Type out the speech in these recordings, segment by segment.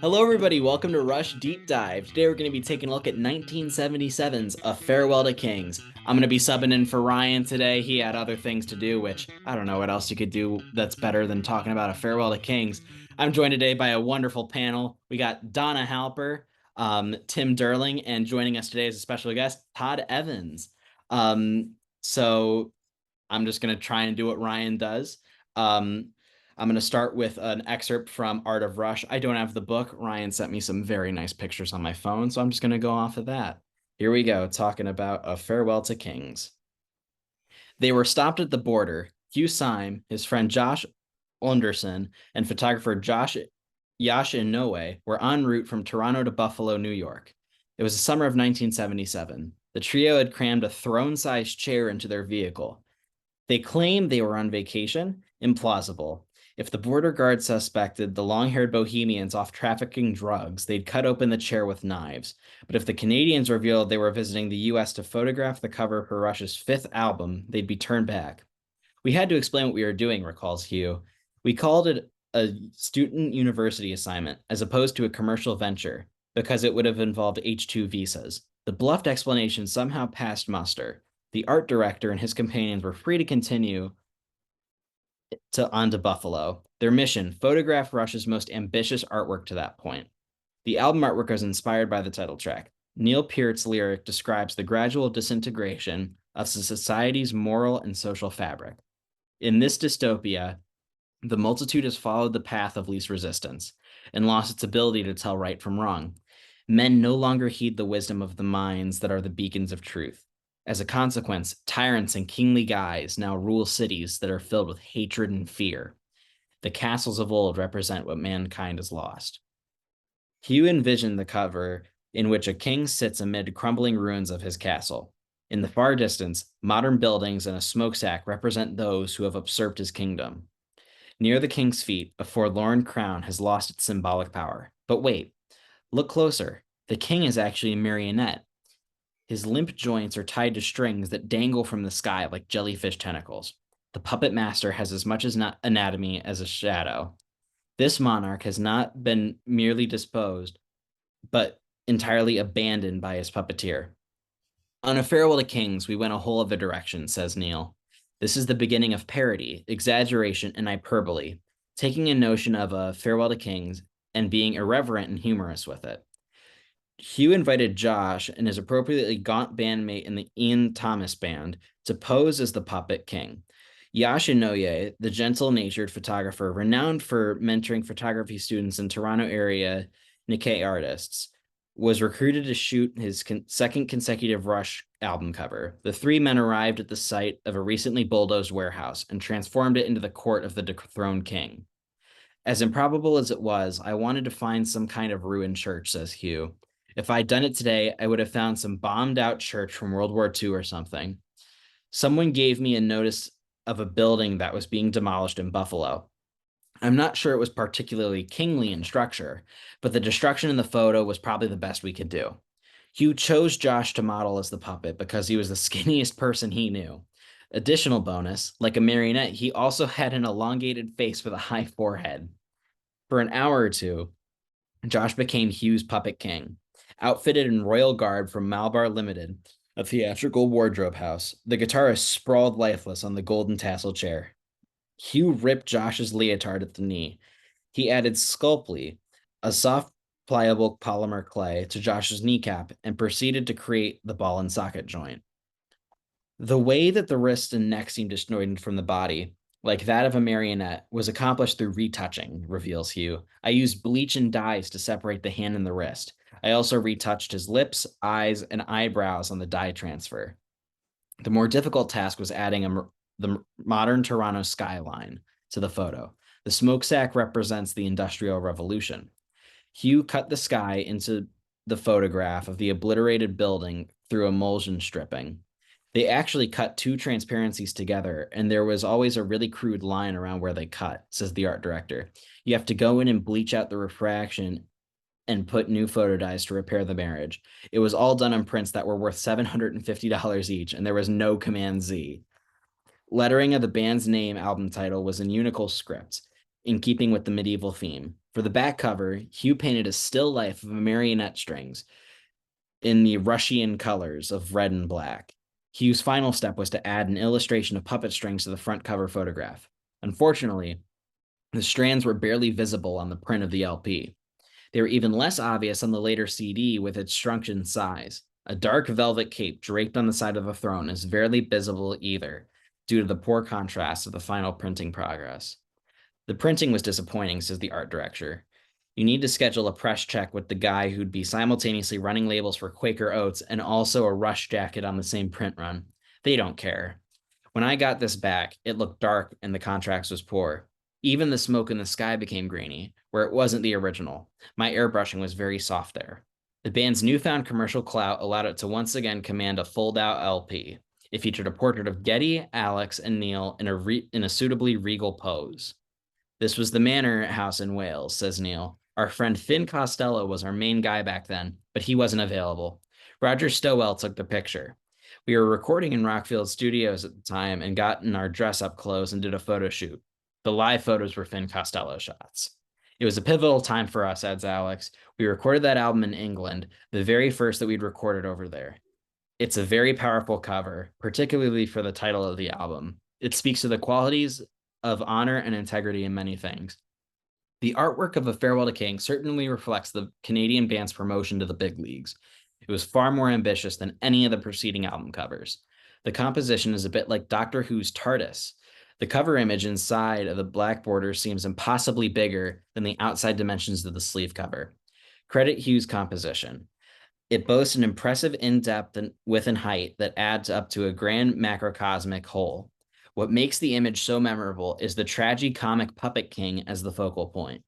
Hello, everybody. Welcome to Rush Deep Dive. Today, we're going to be taking a look at 1977's A Farewell to Kings. I'm going to be subbing in for Ryan today. He had other things to do, which I don't know what else you could do that's better than talking about A Farewell to Kings. I'm joined today by a wonderful panel. We got Donna Halper, Tim Derling, and joining us today as a special guest, Todd Evans. So I'm just going to try and do what Ryan does. I'm going to start with an excerpt from Art of Rush. I don't have the book. Ryan sent me some very nice pictures on my phone, so I'm just going to go off of that. Here we go, talking about A Farewell to Kings. They were stopped at the border. Hugh Syme, his friend Josh Onderson, and photographer Josh Inoue were en route from Toronto to Buffalo, New York. It was the summer of 1977. The trio had crammed a throne-sized chair into their vehicle. They claimed they were on vacation. Implausible. If the border guard suspected the long-haired bohemians off trafficking drugs, they'd cut open the chair with knives. But if the Canadians revealed they were visiting the U.S. to photograph the cover for Rush's fifth album, they'd be turned back. We had to explain what we were doing, recalls Hugh. We called it a student university assignment, as opposed to a commercial venture, because it would have involved H-2 visas. The bluffed explanation somehow passed muster. The art director and his companions were free to continue on to Buffalo. Their mission, photograph Rush's most ambitious artwork to that point. The album artwork was inspired by the title track. Neil Peart's lyric describes the gradual disintegration of society's moral and social fabric. In this dystopia, the multitude has followed the path of least resistance and lost its ability to tell right from wrong. Men no longer heed the wisdom of the minds that are the beacons of truth. As a consequence, tyrants and kingly guys now rule cities that are filled with hatred and fear. The castles of old represent what mankind has lost. Hugh envisioned the cover in which a king sits amid crumbling ruins of his castle. In the far distance, modern buildings and a smokestack represent those who have usurped his kingdom. Near the king's feet, a forlorn crown has lost its symbolic power. But wait, look closer. The king is actually a marionette. His limp joints are tied to strings that dangle from the sky like jellyfish tentacles. The puppet master has as much as anatomy as a shadow. This monarch has not been merely disposed, but entirely abandoned by his puppeteer. On A Farewell to Kings, we went a whole other direction, says Neil. This is the beginning of parody, exaggeration, and hyperbole, taking a notion of A Farewell to Kings and being irreverent and humorous with it. Hugh invited Josh and his appropriately gaunt bandmate in the Ian Thomas band to pose as the puppet king. Yash Inoue, the gentle-natured photographer renowned for mentoring photography students in Toronto area Nikkei artists, was recruited to shoot his second consecutive Rush album cover. The three men arrived at the site of a recently bulldozed warehouse and transformed it into the court of the dethroned king. As improbable as it was, I wanted to find some kind of ruined church, says Hugh. If I'd done it today, I would have found some bombed-out church from World War II or something. Someone gave me a notice of a building that was being demolished in Buffalo. I'm not sure it was particularly kingly in structure, but the destruction in the photo was probably the best we could do. Hugh chose Josh to model as the puppet because he was the skinniest person he knew. Additional bonus, like a marionette, he also had an elongated face with a high forehead. For an hour or two, Josh became Hugh's puppet king. Outfitted in royal garb from Malabar Limited, a theatrical wardrobe house, the guitarist sprawled lifeless on the golden tassel chair. Hugh ripped Josh's leotard at the knee. He added sculpey, a soft, pliable polymer clay, to Josh's kneecap and proceeded to create the ball and socket joint. The way that the wrist and neck seemed disjointed from the body, like that of a marionette, was accomplished through retouching, reveals Hugh. I used bleach and dyes to separate the hand and the wrist. I also retouched his lips, eyes, and eyebrows on the dye transfer. The more difficult task was adding the modern Toronto skyline to the photo. The smokestack represents the Industrial Revolution. Hugh cut the sky into the photograph of the obliterated building through emulsion stripping. They actually cut two transparencies together, and there was always a really crude line around where they cut, says the art director. You have to go in and bleach out the refraction and put new photo dyes to repair the marriage. It was all done on prints that were worth $750 each, and there was no Command Z. Lettering of the band's name album title was in Unicol script, in keeping with the medieval theme. For the back cover, Hugh painted a still life of marionette strings in the Russian colors of red and black. Hugh's final step was to add an illustration of puppet strings to the front cover photograph. Unfortunately, the strands were barely visible on the print of the LP. They were even less obvious on the later CD with its shrunken size. A dark velvet cape draped on the side of the throne is barely visible either, due to the poor contrast of the final printing progress. The printing was disappointing, says the art director. You need to schedule a press check with the guy who'd be simultaneously running labels for Quaker Oats and also a Rush jacket on the same print run. They don't care. When I got this back, it looked dark and the contrast was poor. Even the smoke in the sky became grainy, where it wasn't the original. My airbrushing was very soft there. The band's newfound commercial clout allowed it to once again command a fold-out LP. It featured a portrait of Getty, Alex, and Neil in a suitably regal pose. This was the Manor House in Wales, says Neil. Our friend Finn Costello was our main guy back then, but he wasn't available. Roger Stowell took the picture. We were recording in Rockfield Studios at the time and got in our dress-up clothes and did a photo shoot. The live photos were Finn Costello shots. It was a pivotal time for us, adds Alex. We recorded that album in England, the very first that we'd recorded over there. It's a very powerful cover, particularly for the title of the album. It speaks to the qualities of honor and integrity in many things. The artwork of A Farewell to King certainly reflects the Canadian band's promotion to the big leagues. It was far more ambitious than any of the preceding album covers. The composition is a bit like Doctor Who's TARDIS. The cover image inside of the black border seems impossibly bigger than the outside dimensions of the sleeve cover. Credit Hugh's composition. It boasts an impressive in-depth and width and height that adds up to a grand macrocosmic whole. What makes the image so memorable is the tragi-comic puppet king as the focal point.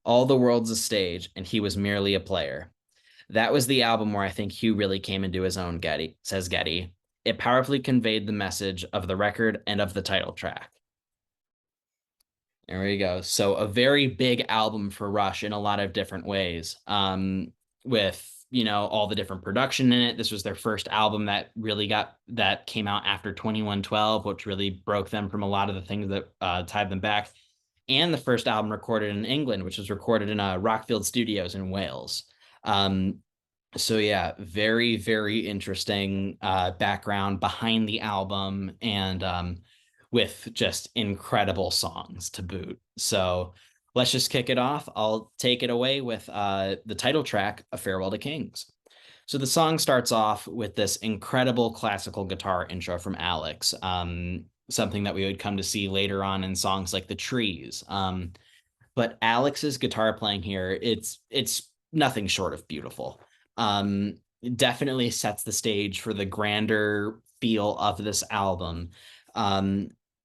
All the world's a stage, and he was merely a player. That was the album where I think Hugh really came into his own, Getty, says Getty. It powerfully conveyed the message of the record and of the title track. There we go. So a very big album for Rush in a lot of different ways. With all the different production in it. This was their first album that came out after 2112, which really broke them from a lot of the things that tied them back. And the first album recorded in England, which was recorded in Rockfield Studios in Wales. So yeah, very, very interesting background behind the album and with just incredible songs to boot. So let's just kick it off. I'll take it away with the title track, A Farewell to Kings. So the song starts off with this incredible classical guitar intro from Alex, something that we would come to see later on in songs like The Trees. But Alex's guitar playing here, it's nothing short of beautiful. Definitely sets the stage for the grander feel of this album.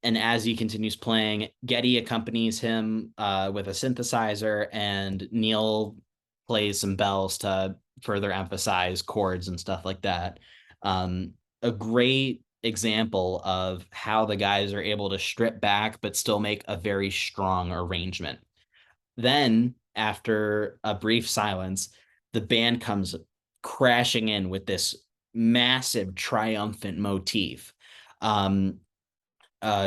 And as he continues playing, Getty accompanies him with a synthesizer, and Neil plays some bells to further emphasize chords and stuff like that. A great example of how the guys are able to strip back but still make a very strong arrangement. Then, after a brief silence, the band comes crashing in with this massive triumphant motif,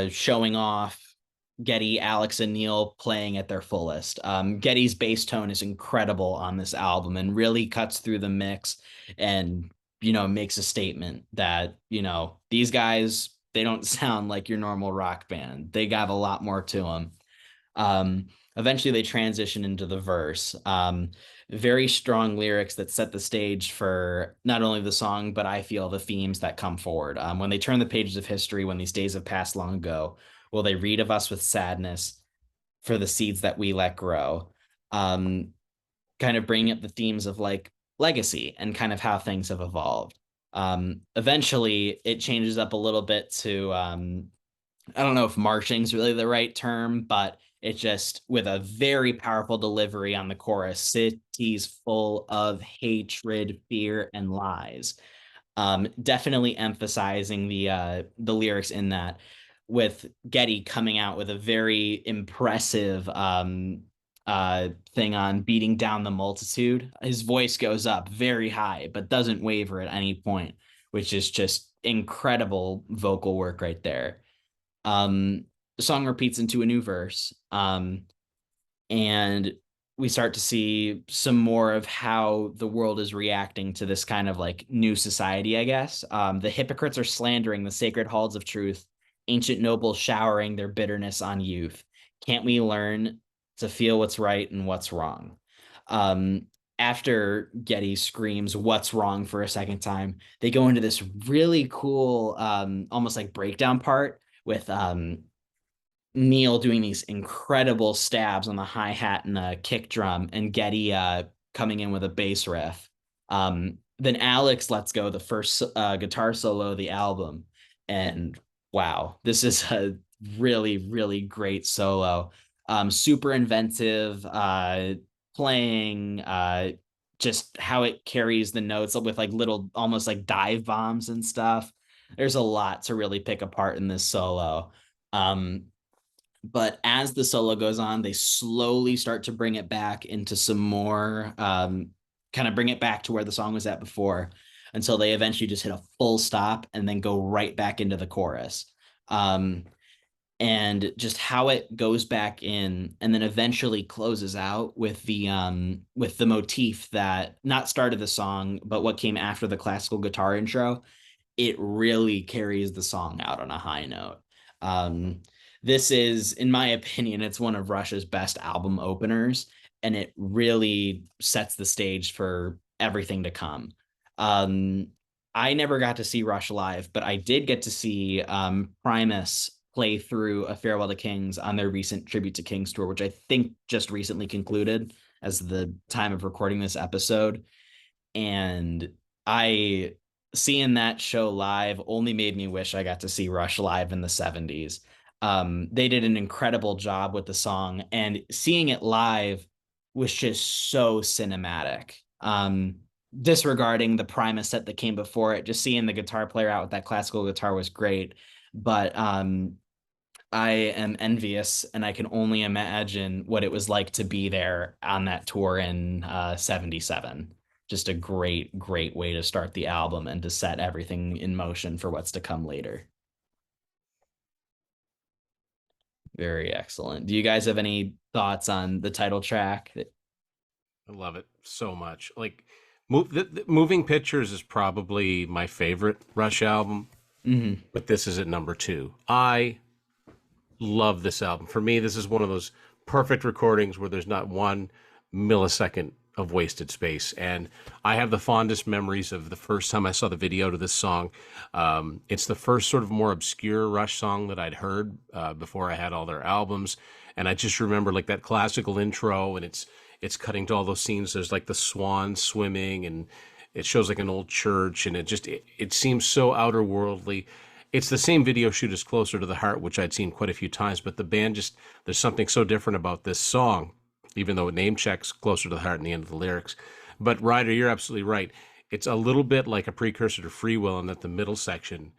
showing off Getty, Alex, and Neil playing at their fullest. Getty's bass tone is incredible on this album and really cuts through the mix and, makes a statement that, these guys, they don't sound like your normal rock band. They got a lot more to them. Eventually they transition into the verse. Very strong lyrics that set the stage for not only the song, but I feel the themes that come forward. When they turn the pages of history, when these days have passed long ago, will they read of us with sadness for the seeds that we let grow? Kind of bringing up the themes of like legacy and kind of how things have evolved. Eventually it changes up a little bit to, I don't know if marching is really the right term, but it's just with a very powerful delivery on the chorus, cities full of hatred, fear, and lies. Definitely emphasizing the lyrics in that, with Getty coming out with a very impressive thing on beating down the multitude, his voice goes up very high, but doesn't waver at any point, which is just incredible vocal work right there. The song repeats into a new verse. And we start to see some more of how the world is reacting to this kind of like new society, I guess. The hypocrites are slandering the sacred halls of truth, ancient nobles showering their bitterness on youth. Can't we learn to feel what's right and what's wrong? Um, After Getty screams what's wrong for a second time, they go into this really cool, almost like breakdown part with Neil doing these incredible stabs on the hi hat and the kick drum, and Getty coming in with a bass riff. Then Alex lets go the first guitar solo of the album, and wow, this is a really really great solo. Super inventive playing. Just how it carries the notes with like little almost like dive bombs and stuff. There's a lot to really pick apart in this solo. Um, but as the solo goes on, they slowly start to bring it back into some more kind of bring it back to where the song was at before until they eventually just hit a full stop and then go right back into the chorus. Um, and just how it goes back in and then eventually closes out with the motif that not started the song but what came after the classical guitar intro. It really carries the song out on a high note. Um, this is, in my opinion, it's one of Rush's best album openers, and it really sets the stage for everything to come. Um, I never got to see Rush live, but I did get to see Primus play through A Farewell to Kings on their recent Tribute to Kings tour, which I think just recently concluded as the time of recording this episode. And I seeing that show live only made me wish I got to see Rush live in the 70s. They did an incredible job with the song, and seeing it live was just so cinematic. Disregarding the Primus set that came before it, just seeing the guitar player out with that classical guitar was great. But I am envious, and I can only imagine what it was like to be there on that tour in '77. Just a great, great way to start the album and to set everything in motion for what's to come later. Very excellent. Do you guys have any thoughts on the title track? I love it so much. Like, Moving Pictures is probably my favorite Rush album, Mhm. but this is at number two. I love this album. For me, this is one of those perfect recordings where there's not one millisecond of wasted space. And I have the fondest memories of the first time I saw the video to this song. It's the first sort of more obscure Rush song that I'd heard before I had all their albums. And I just remember like that classical intro, and it's cutting to all those scenes. There's like the swan swimming, and it shows like an old church, and it seems so outer worldly. It's the same video shoot as Closer to the Heart, which I'd seen quite a few times, but the band just, there's something so different about this song, even though it name checks Closer to the Heart in the end of the lyrics. But Ryder, you're absolutely right. It's a little bit like a precursor to Free Will in that the middle section,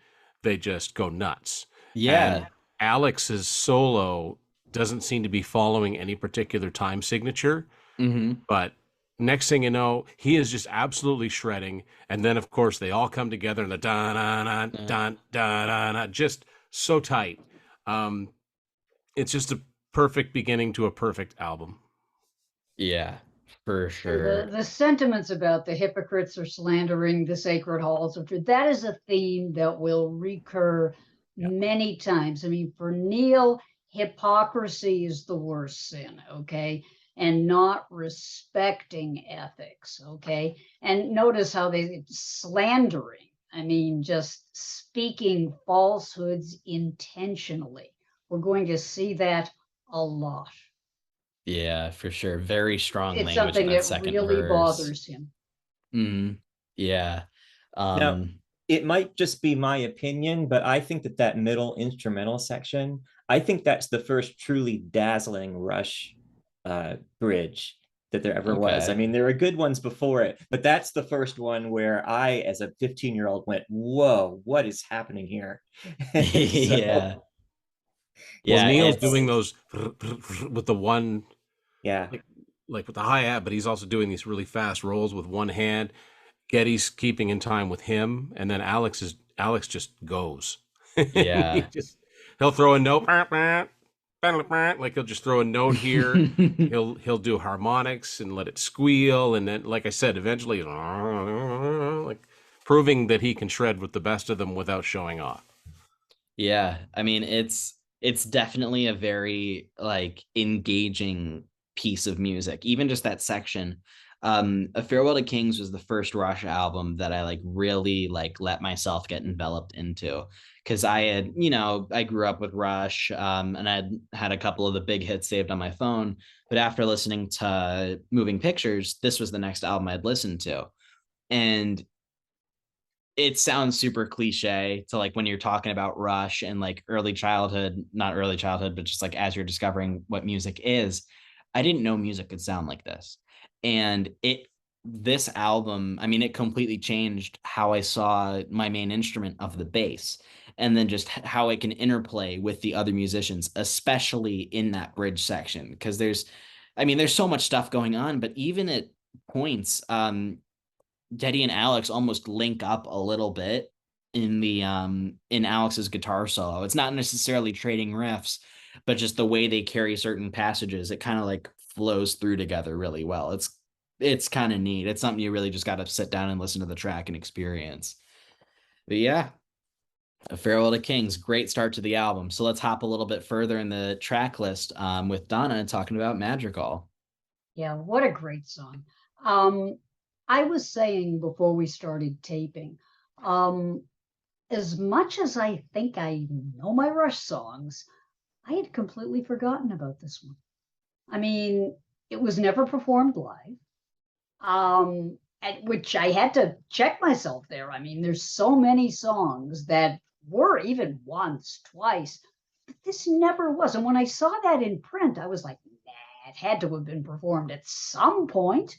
they just go nuts. And Yeah. Alex's solo doesn't seem to be following any particular time signature, Hmm. but next thing you know, he is just absolutely shredding. And then, of course, they all come together and the da da da da da da, just so tight. Um, it's just a perfect beginning to a perfect album. Yeah, for And sure. the sentiments about the hypocrites are slandering the sacred halls of truth, that is a theme that will recur Yeah. many times. I mean, for Neil, hypocrisy is the worst sin, okay? And not respecting ethics, okay? And notice how they slandering, I mean, just speaking falsehoods intentionally. We're going to see that a lot. Yeah, for sure. Very strong It's language in something that that second really verse. bothers him. Yeah. Now, Um, it might just be my opinion, but I think that that middle instrumental section, I think that's the first truly dazzling Rush bridge that there ever was. I okay. mean, there are good ones before it, but that's the first one where I, as a 15-year-old, went, "Whoa, what is happening here?" So, Yeah. Well, Yeah, Neil's it's doing those with the one. Yeah. like with the hi-hat, but he's also doing these really fast rolls with one hand. Getty's keeping in time with him, and then Alex just goes. he Yeah. just he'll throw a note, like he'll just throw a note here. He'll do harmonics and let it squeal, and then, like I said, eventually, like proving that he can shred with the best of them without showing off. Yeah, I mean it's definitely a very like engaging piece of music. Even just that section. A Farewell to Kings was the first Rush album that I like really like let myself get enveloped into, because I had, I grew up with Rush, and I had a couple of the big hits saved on my phone, but after listening to Moving Pictures, this was the next album I'd listened to. And it sounds super cliche to like when you're talking about Rush and like early childhood, not early childhood, but just like as you're discovering what music is. I didn't know music could sound like this. And this album, I mean, it completely changed how I saw my main instrument of the bass, and then just how it can interplay with the other musicians, especially in that bridge section. Because there's so much stuff going on, but even at points, Teddy and Alex almost link up a little bit in Alex's guitar solo. It's not necessarily trading riffs, but just the way they carry certain passages, it kind of like flows through together really well. It's kind of neat. It's something you really just got to sit down and listen to the track and experience. But yeah, A Farewell to Kings, great start to the album. So let's hop a little bit further in the track list, with Donna talking about Madrigal. Yeah, what a great song. Um, I was saying before we started taping, um, as much as I think I know my Rush songs, I had completely forgotten about this one. I mean, it was never performed live, at which I had to check myself there. I mean, there's so many songs that were even once, twice, but this never was. And when I saw that in print, I was like, nah, it had to have been performed at some point.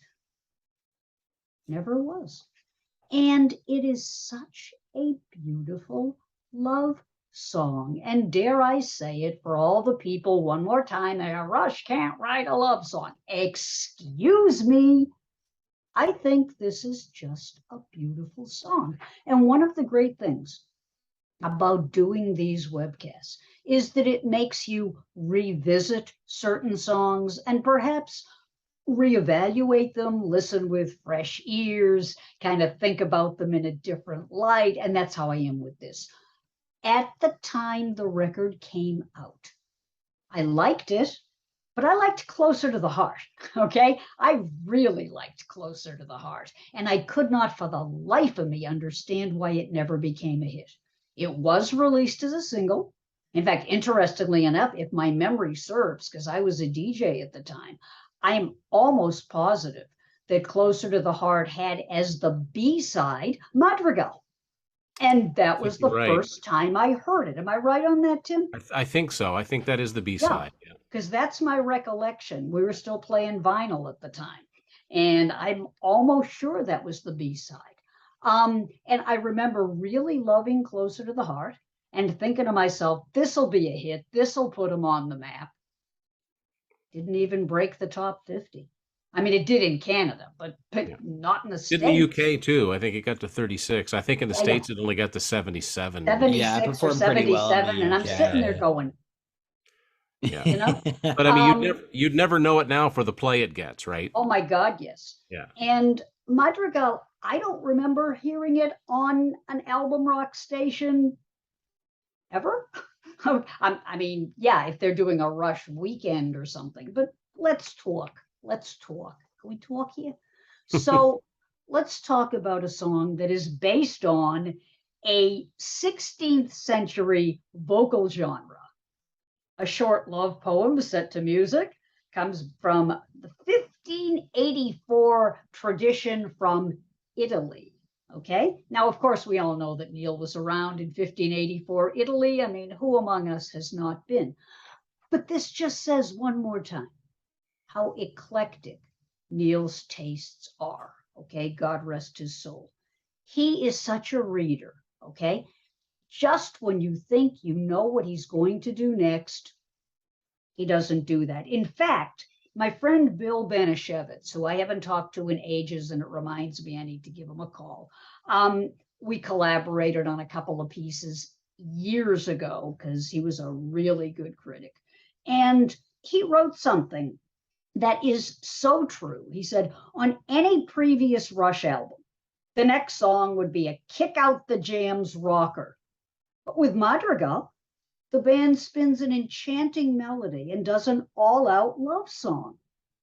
Never was. And it is such a beautiful love song. And dare I say it for all the people one more time, Rush can't write a love song. Excuse me. I think this is just a beautiful song. And one of the great things about doing these webcasts is that it makes you revisit certain songs and perhaps reevaluate them, listen with fresh ears, kind of think about them in a different light. And that's how I am with this. At the time the record came out, I liked it, but I liked Closer to the Heart. Okay. I really liked Closer to the Heart. And I could not for the life of me understand why it never became a hit. It was released as a single. In fact, interestingly enough, if my memory serves, because I was a DJ at the time, I am almost positive that Closer to the Heart had as the B-side Madrigal. And that I think was you're the right. first time I heard it. Am I right on that, Tim? I think so. I think that is the B Yeah, side. Yeah. because that's my recollection. We were still playing vinyl at the time. And I'm almost sure that was the B-side. And I remember really loving Closer to the Heart and thinking to myself, this will be a hit. This will put them on the map. Didn't even break the top 50. I mean, it did in Canada, but Yeah. not in the Did in the States. UK too. I think it got to 36. I think in the Yeah, yeah. States it only got to 77, which Yeah, it 76 or performed pretty well in the 77. And I'm sitting there UK. going, yeah. you know, But I mean, um, you'd never know it now for the play it gets, right? oh my God, yes. Yeah. And Madrigal, I don't remember hearing it on an album rock station ever. I mean, yeah, if they're doing a Rush weekend or something, but let's talk. Let's talk. Can we talk here? So let's talk about a song that is based on a 16th century vocal genre. A short love poem set to music comes from the 1584 tradition from Italy. Okay. Now, of course, we all know that Neil was around in 1584 Italy. I mean, who among us has not been? But this just says one more time how eclectic Neil's tastes are. Okay. God rest his soul. He is such a reader. Okay. Just when you think you know what he's going to do next, he doesn't do that. In fact, My friend Bill Banashevitz, who I haven't talked to in ages, and it reminds me I need to give him a call. We collaborated on a couple of pieces years ago because he was a really good critic. And he wrote something that is so true. He said, on any previous Rush album, the next song would be a kick out the jams rocker. But with Madrigal, the band spins an enchanting melody and does an all out love song.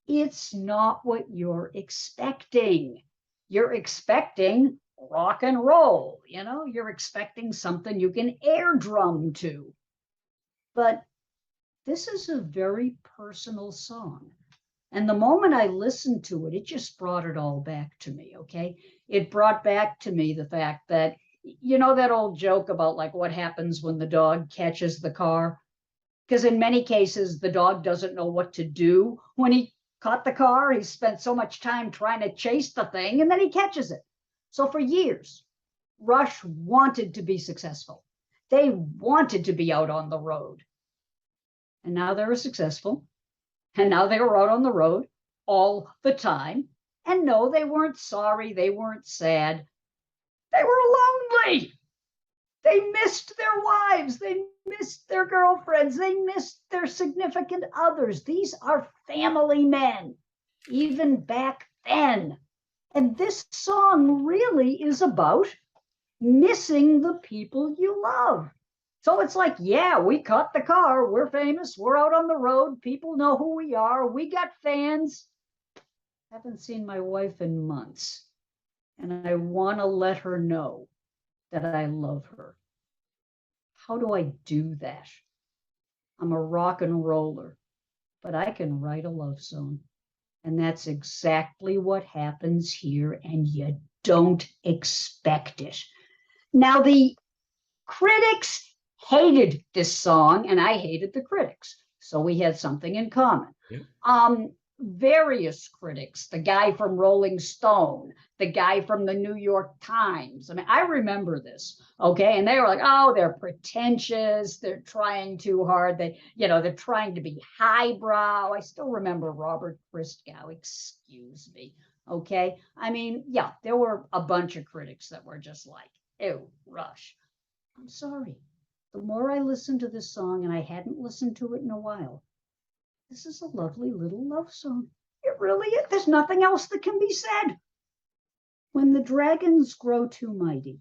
It's not what you're expecting. You're expecting rock and roll, you're expecting something you can air drum to. But this is a very personal song. And the moment I listened to it, it just brought it all back to me, okay? It brought back to me the fact that, that old joke about like what happens when the dog catches the car? Because in many cases, the dog doesn't know what to do when he caught the car. He spent so much time trying to chase the thing, and then he catches it. So for years, Rush wanted to be successful. They wanted to be out on the road. And now they were successful. And now they were out on the road all the time. And no, they weren't sorry. They weren't sad. They were lonely. They missed their wives. They missed their girlfriends. They missed their significant others. These are family men, even back then. And this song really is about missing the people you love. So it's like, yeah, we caught the car. We're famous. We're out on the road. People know who we are. We got fans. Haven't seen my wife in months. And I want to let her know that I love her. How do I do that? I'm a rock and roller, but I can write a love song. And that's exactly what happens here, and you don't expect it. Now, the critics hated this song, and I hated the critics. So we had something in common. Yeah. Various critics, the guy from Rolling Stone, the guy from the New York Times. I mean, I remember this, okay? And they were like, oh, they're pretentious. They're trying too hard. They're trying to be highbrow. I still remember Robert Christgau, excuse me, okay? I mean, yeah, there were a bunch of critics that were just like, ew, Rush. I'm sorry. The more I listened to this song, and I hadn't listened to it in a while, this is a lovely little love song. It really is. There's nothing else that can be said. When the dragons grow too mighty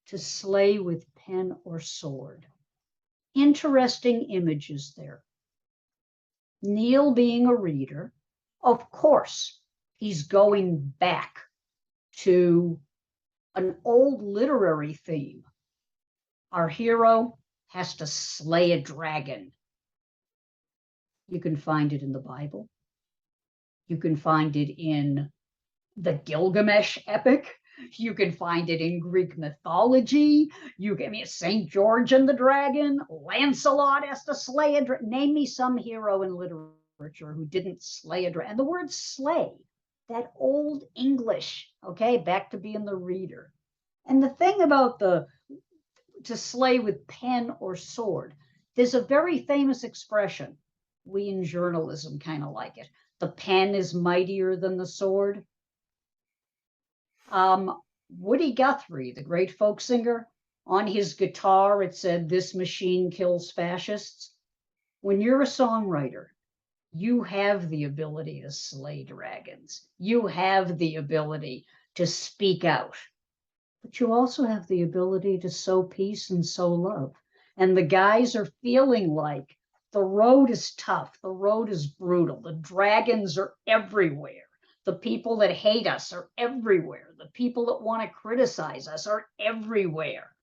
to slay with pen or sword, interesting images there. Neil being a reader, of course, he's going back to an old literary theme. Our hero has to slay a dragon. You can find it in the Bible. You can find it in the Gilgamesh epic. You can find it in Greek mythology. St. George and the Dragon. Lancelot has to slay a dragon. Name me some hero in literature who didn't slay a dragon. And the word slay, that old English, okay, back to being the reader. And the thing about to slay with pen or sword, there's a very famous expression. We in journalism kind of like it. The pen is mightier than the sword. Woody Guthrie, the great folk singer, on his guitar, it said, "This machine kills fascists." When you're a songwriter, you have the ability to slay dragons. You have the ability to speak out. But you also have the ability to sow peace and sow love. And the guys are feeling like the road is tough. The road is brutal. The dragons are everywhere. The people that hate us are everywhere. The people that want to criticize us are everywhere.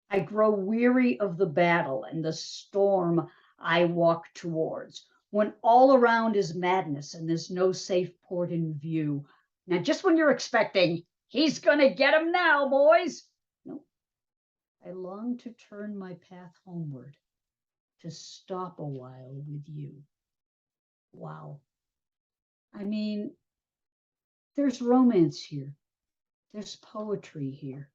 I grow weary of the battle and the storm I walk towards, when all around is madness and there's no safe port in view. Now, just when you're expecting, he's going to get him now, boys. No, I long to turn my path homeward, to stop a while with you. Wow. I mean, there's romance here. There's poetry here.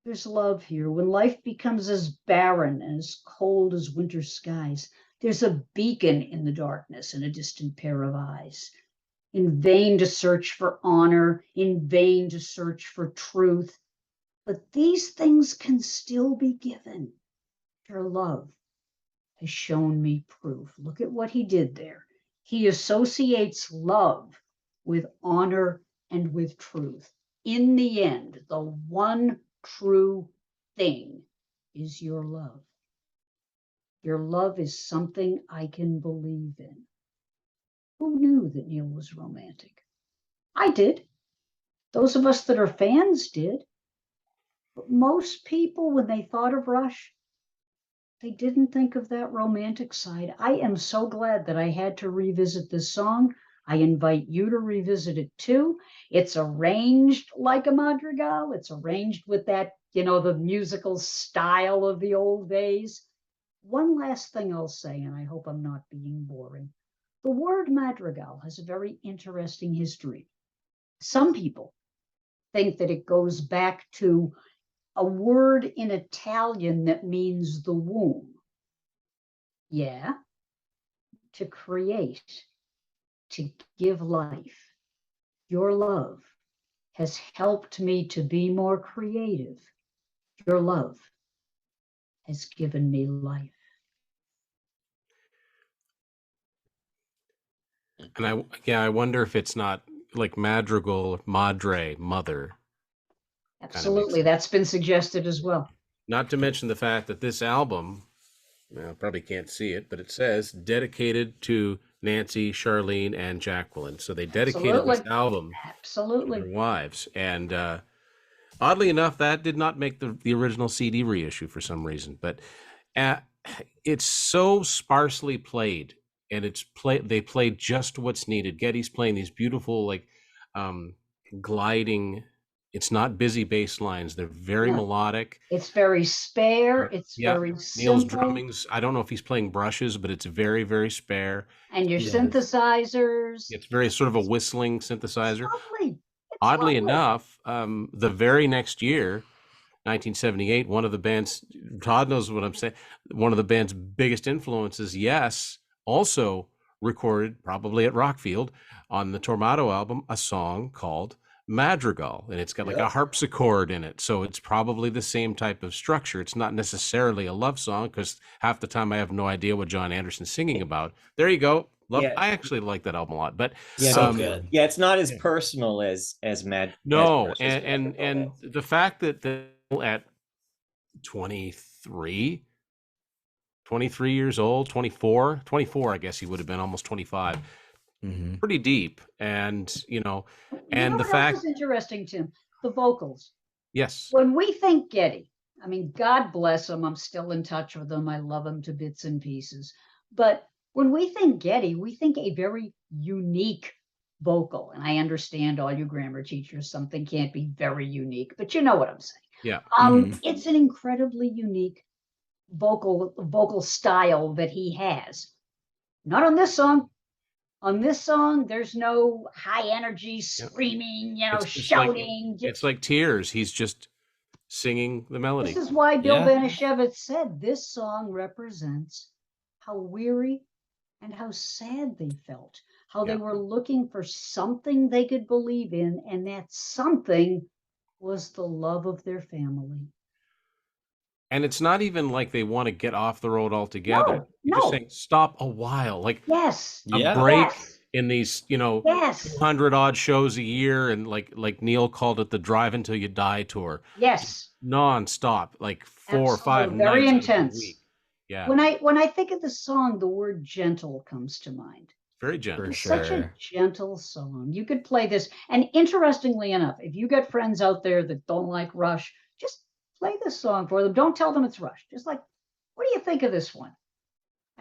There's love here. When life becomes as barren and as cold as winter skies, There's a beacon in the darkness and a distant pair of eyes. In vain to search for honor, in vain to search for truth. But these things can still be given. Your love has shown me proof. Look at what he did there. He associates love with honor and with truth. In the end, the one true thing is your love. Your love is something I can believe in. Who knew that Neil was romantic? I did. Those of us that are fans did. But most people, when they thought of Rush, they didn't think of that romantic side. I am so glad that I had to revisit this song. I invite you to revisit it too. It's arranged like a madrigal. It's arranged with that, the musical style of the old days. One last thing I'll say, and I hope I'm not being boring. The word madrigal has a very interesting history. Some people think that it goes back to a word in Italian that means the womb. Yeah, to create, to give life. Your love has helped me to be more creative. Your love has given me life. And I wonder if it's not like madrigal, madre, mother. Absolutely, that's been suggested as well. Not to mention the fact that this album, probably can't see it, but it says dedicated to Nancy, Charlene, and Jacqueline. So they dedicated this album to their wives. And oddly enough, that did not make the original CD reissue for some reason. But it's so sparsely played, and they played just what's needed. Geddy's playing these beautiful, like gliding. It's not busy bass lines. They're very melodic. It's very spare. It's very simple. Neil's drumming's, I don't know if he's playing brushes, but it's very, very spare. And your synthesizers. It's very sort of a whistling synthesizer. It's Oddly enough, the very next year, 1978, one of the band's, Todd knows what I'm saying, one of the band's biggest influences, Yes, also recorded, probably at Rockfield, on the Tormato album, a song called Madrigal, and it's got like a harpsichord in it, so it's probably the same type of structure. It's not necessarily a love song, because half the time I have no idea what John Anderson's singing about. There you go. I actually like that album a lot, but so good. Yeah, it's not as personal as Mad. No, and the fact that at 23 years old, 24, I guess he would have been almost 25. Pretty deep, and and the fact is interesting, Tim, the vocals. Yes. When we think Geddy, I mean, God bless him. I'm still in touch with him. I love him to bits and pieces. But when we think Geddy, we think a very unique vocal. And I understand all you grammar teachers, something can't be very unique, but you know what I'm saying. Yeah. It's an incredibly unique vocal style that he has. Not on this song. On this song, there's no high energy screaming, shouting. It's like Tears. He's just singing the melody. This is why Bill Banashevitz said this song represents how weary and how sad they felt, how they were looking for something they could believe in, and that something was the love of their family. And it's not even like they want to get off the road altogether. No. Just saying, stop a while. Like a break in these, 200 odd shows a year, and like Neil called it, the Drive Until You Die tour. Yes. Non-stop, like 4 or 5 nights. Very intense. A week. Yeah. When I think of the song, the word gentle comes to mind. Very gentle. It's such a gentle song. You could play this. And interestingly enough, if you got friends out there that don't like Rush, just play this song for them. Don't tell them it's Rush. Just like, what do you think of this one?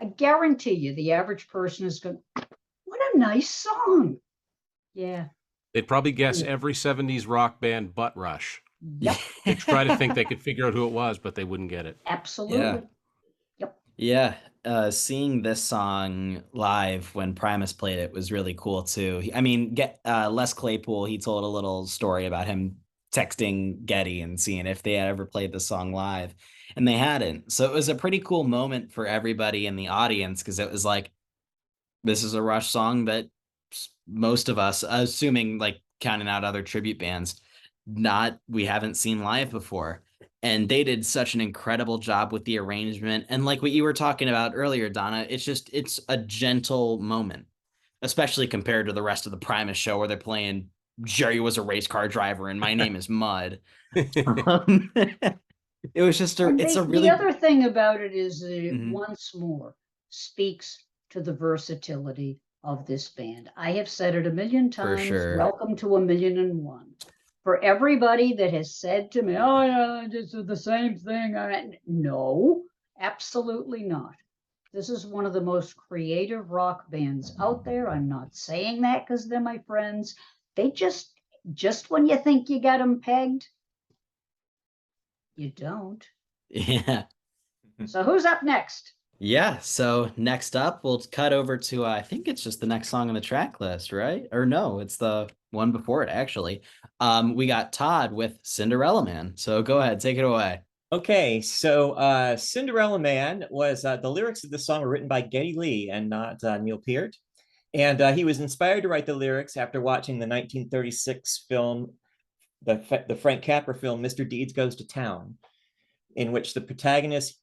I guarantee you the average person is going, what a nice song. Yeah. They'd probably guess every 70s rock band but Rush. Yep. They'd try to think they could figure out who it was, but they wouldn't get it. Absolutely. Yeah. Seeing this song live when Primus played it was really cool too. I mean, Les Claypool, he told a little story about him texting Getty and seeing if they had ever played the song live, and they hadn't. So it was a pretty cool moment for everybody in the audience because it was like, this is a Rush song that most of us, assuming like counting out other tribute bands, not we haven't seen live before. And they did such an incredible job with the arrangement. And like what you were talking about earlier, Donna, it's a gentle moment, especially compared to the rest of the Primus show where they're playing Jerry Was a Race Car Driver and My Name is Mud. It was just And it's a the really other thing about it is that it Mhm. once more speaks to the versatility of this band. I have said it a million For times. sure. Welcome to 1,000,001. For everybody that has said to me, "Oh yeah, this is the same thing," no, absolutely not. This is one of the most creative rock bands out there. I'm not saying that because they're my friends. They just when you think you got them pegged, you don't. Yeah. So who's up next? Yeah, so next up, we'll cut over to I think it's just the next song on the track list, right? Or no, it's the one before it actually. We got Todd with Cinderella Man. So go ahead, take it away. Okay, so Cinderella Man was the lyrics of the song were written by Geddy Lee and not Neil Peart. And he was inspired to write the lyrics after watching the 1936 film, the Frank Capra film, Mr. Deeds Goes to Town, in which the protagonist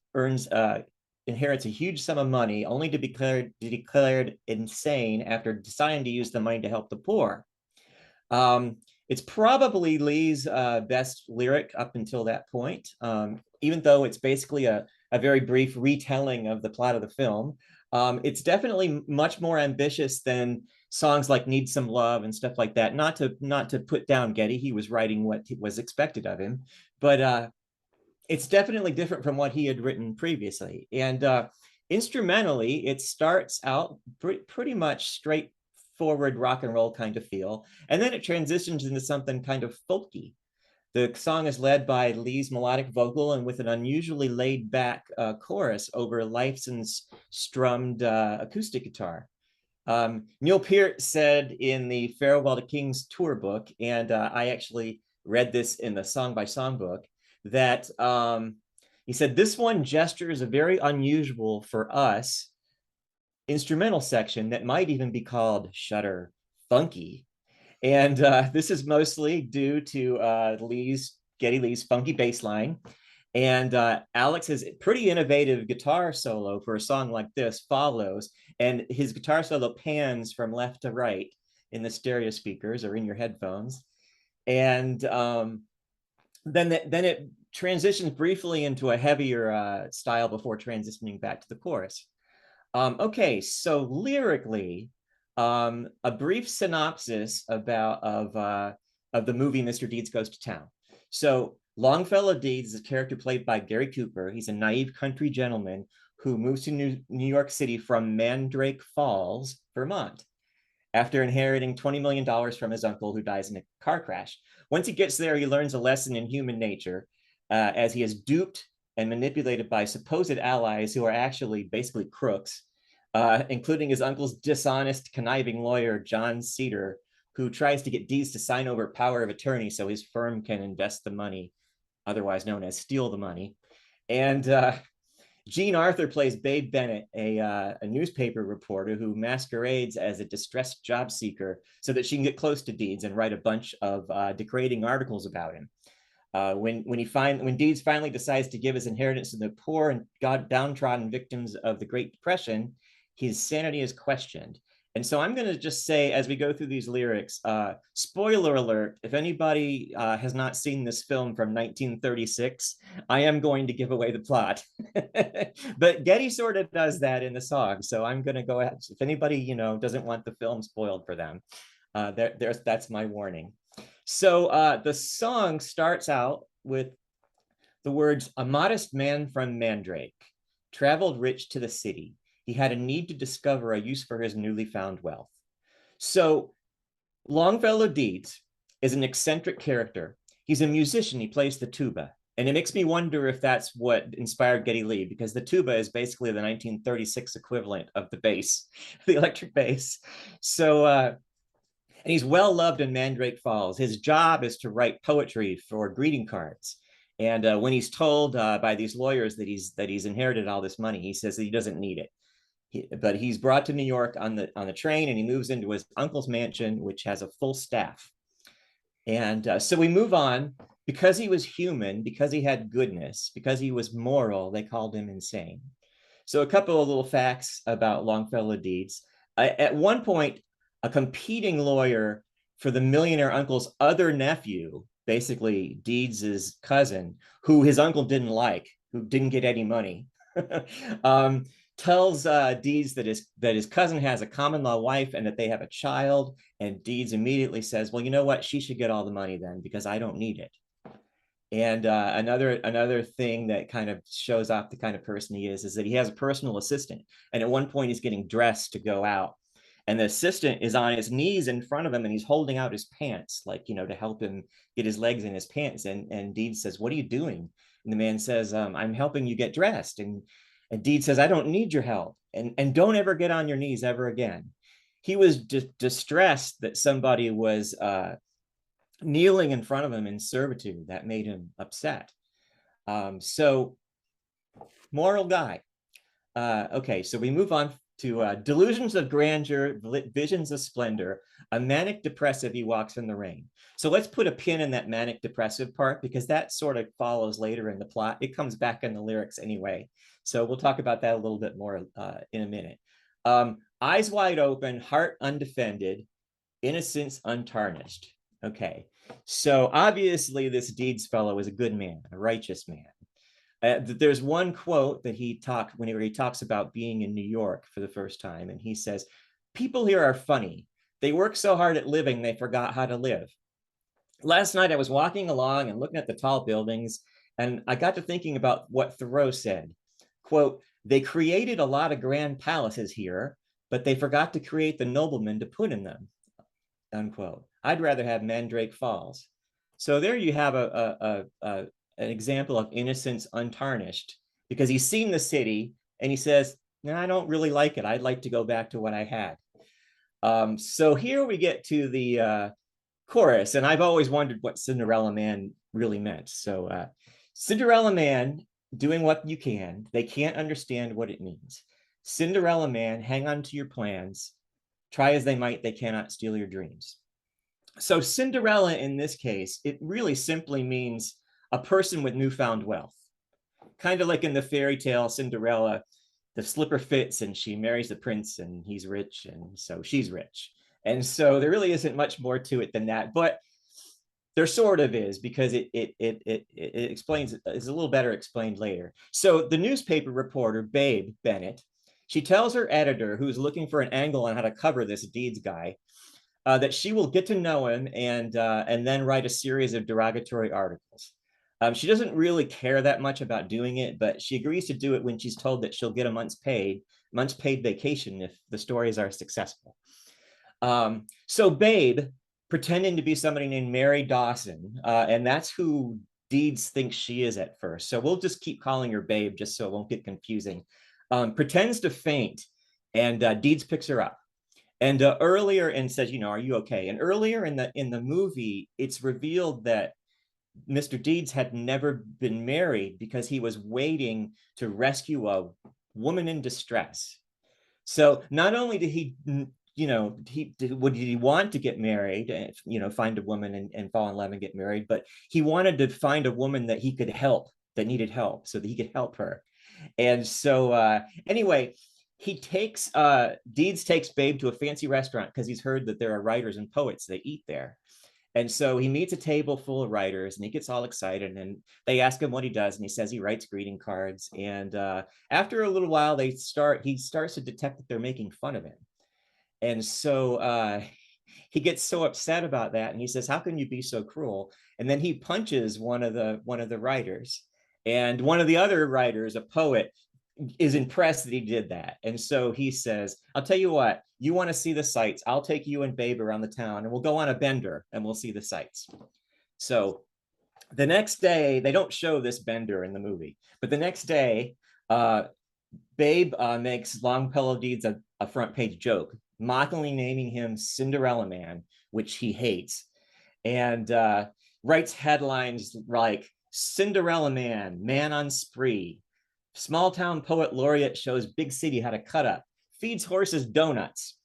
inherits a huge sum of money only to be declared insane after deciding to use the money to help the poor. It's probably Lee's best lyric up until that point, even though it's basically a very brief retelling of the plot of the film. It's definitely much more ambitious than songs like Need Some Love and stuff like that. Not to put down Geddy, he was writing what was expected of him, but it's definitely different from what he had written previously. And instrumentally, it starts out pretty much straightforward rock and roll kind of feel, and then it transitions into something kind of folky. The song is led by Lee's melodic vocal and with an unusually laid back chorus over Lifeson's strummed acoustic guitar. Neil Peart said in the Farewell to Kings tour book, and I actually read this in the song by song book, that he said, this one gestures a very unusual for us instrumental section that might even be called Shudder Funky. And this is mostly due to Geddy Lee's funky bass line. And Alex's pretty innovative guitar solo for a song like this follows, and his guitar solo pans from left to right in the stereo speakers or in your headphones. And then it transitions briefly into a heavier style before transitioning back to the chorus. Okay, so lyrically, a brief synopsis of the movie Mr. Deeds Goes to Town. So Longfellow Deeds is a character played by Gary Cooper. He's a naive country gentleman who moves to New York City from Mandrake Falls, Vermont, after inheriting $20 million from his uncle who dies in a car crash. Once he gets there, he learns a lesson in human nature as he is duped and manipulated by supposed allies who are actually basically crooks, including his uncle's dishonest, conniving lawyer, John Cedar, who tries to get Deeds to sign over power of attorney so his firm can invest the money, otherwise known as steal the money. And Jean Arthur plays Babe Bennett, a newspaper reporter who masquerades as a distressed job seeker so that she can get close to Deeds and write a bunch of degrading articles about him. When Deeds finally decides to give his inheritance to the poor and downtrodden victims of the Great Depression, his sanity is questioned. And so I'm going to just say, as we go through these lyrics, spoiler alert, if anybody has not seen this film from 1936, I am going to give away the plot. But Getty sort of does that in the song. So I'm going to go ahead. If anybody, doesn't want the film spoiled for them, that's my warning. So the song starts out with the words, a modest man from Mandrake, traveled rich to the city. He had a need to discover a use for his newly found wealth. So Longfellow Deeds is an eccentric character. He's a musician. He plays the tuba. And it makes me wonder if that's what inspired Geddy Lee, because the tuba is basically the 1936 equivalent of the bass, the electric bass. So And he's well loved in Mandrake Falls. His job is to write poetry for greeting cards. And when he's told by these lawyers that he's inherited all this money, he says that he doesn't need it. But he's brought to New York on the train, and he moves into his uncle's mansion, which has a full staff. And so we move on. Because he was human, because he had goodness, because he was moral, they called him insane. So a couple of little facts about Longfellow Deeds. At one point, a competing lawyer for the millionaire uncle's other nephew, basically Deeds's cousin, who his uncle didn't like, who didn't get any money, tells Deeds that his cousin has a common law wife and that they have a child. And Deeds immediately says, well, you know what? She should get all the money then, because I don't need it. And another thing that kind of shows off the kind of person he is that he has a personal assistant. And at one point he's getting dressed to go out. And the assistant is on his knees in front of him, and he's holding out his pants, like, to help him get his legs in his pants. And Deed says, what are you doing? And the man says, I'm helping you get dressed. And Deed says, I don't need your help. And don't ever get on your knees ever again. He was distressed that somebody was kneeling in front of him in servitude. That made him upset. So moral guy. Okay, so we move on to delusions of grandeur, visions of splendor, a manic depressive, he walks in the rain. So let's put a pin in that manic depressive part, because that sort of follows later in the plot. It comes back in the lyrics anyway. So we'll talk about that a little bit more in a minute. Eyes wide open, heart undefended, innocence untarnished. Okay, so obviously this Deeds fellow is a good man, a righteous man. There's one quote that he talks about being in New York for the first time, and he says, people here are funny. They work so hard at living, they forgot how to live. Last night I was walking along and looking at the tall buildings, and I got to thinking about what Thoreau said. Quote, they created a lot of grand palaces here, but they forgot to create the noblemen to put in them. Unquote. I'd rather have Mandrake Falls. So there you have an example of innocence untarnished, because he's seen the city and he says, no, I don't really like it. I'd like to go back to what I had. So here we get to the chorus, and I've always wondered what Cinderella Man really meant. So Cinderella Man, doing what you can. They can't understand what it means. Cinderella Man, hang on to your plans. Try as they might, they cannot steal your dreams. So Cinderella in this case, it really simply means a person with newfound wealth. Kind of like in the fairy tale Cinderella, the slipper fits and she marries the prince and he's rich, and so she's rich. And so there really isn't much more to it than that, but there sort of is, because it explains, it's a little better explained later. So the newspaper reporter, Babe Bennett, she tells her editor, who's looking for an angle on how to cover this Deeds guy, that she will get to know him and then write a series of derogatory articles. She doesn't really care that much about doing it, but she agrees to do it when she's told that she'll get a month's paid vacation if the stories are successful. So Babe, pretending to be somebody named Mary Dawson, and that's who Deeds thinks she is at first. So we'll just keep calling her Babe just so it won't get confusing. Pretends to faint, and Deeds picks her up. And earlier, and says, are you okay? And earlier in the movie, it's revealed that Mr. Deeds had never been married because he was waiting to rescue a woman in distress. So not only did he, would he want to get married and, find a woman and fall in love and get married, but he wanted to find a woman that he could help, that needed help, so that he could help her. And so anyway, Deeds takes Babe to a fancy restaurant because he's heard that there are writers and poets that eat there. And so he meets a table full of writers and he gets all excited, and they ask him what he does, and he says he writes greeting cards. And after a little while, he starts to detect that they're making fun of him. And so he gets so upset about that, and he says, how can you be so cruel? And then he punches one of the writers, and one of the other writers, a poet, is impressed that he did that. And so he says, I'll tell you what, you want to see the sights, I'll take you and Babe around the town and we'll go on a bender and we'll see the sights. So the next day, they don't show this bender in the movie, but the next day, Babe makes Longfellow Deeds a front page joke, mockingly naming him Cinderella Man, which he hates, and writes headlines like Cinderella Man, Man on Spree, small town poet laureate shows big city how to cut up, feeds horses donuts.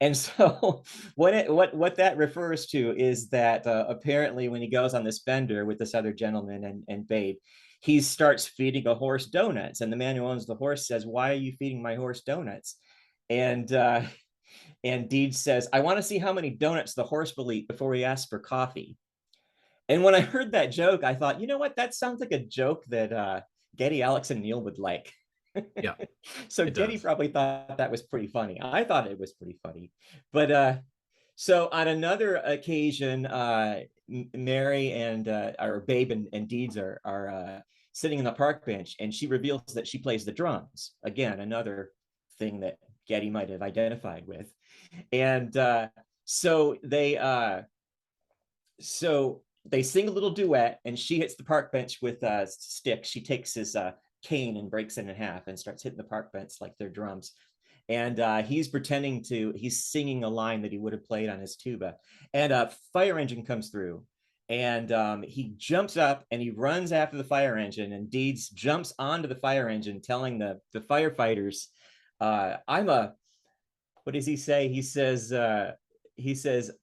And so what that refers to is that apparently when he goes on this bender with this other gentleman and Babe, he starts feeding a horse donuts. And the man who owns the horse says, "Why are you feeding my horse donuts?" And Deeds says, "I want to see how many donuts the horse will eat before he asks for coffee." And when I heard that joke, I thought, you know what? That sounds like a joke that Getty, Alex, and Neil would like. Yeah. So Getty probably thought that was pretty funny. I thought it was pretty funny. But so on another occasion, Mary and our Babe and Deeds are sitting in the park bench, and she reveals that she plays the drums. Again, another thing that Getty might have identified with. And so they sing a little duet, and she hits the park bench with a stick. She takes his cane and breaks it in half and starts hitting the park bench like they're drums. And he's singing a line that he would have played on his tuba. And a fire engine comes through, and he jumps up and he runs after the fire engine, and Deeds jumps onto the fire engine, telling the firefighters, what does he say? He says,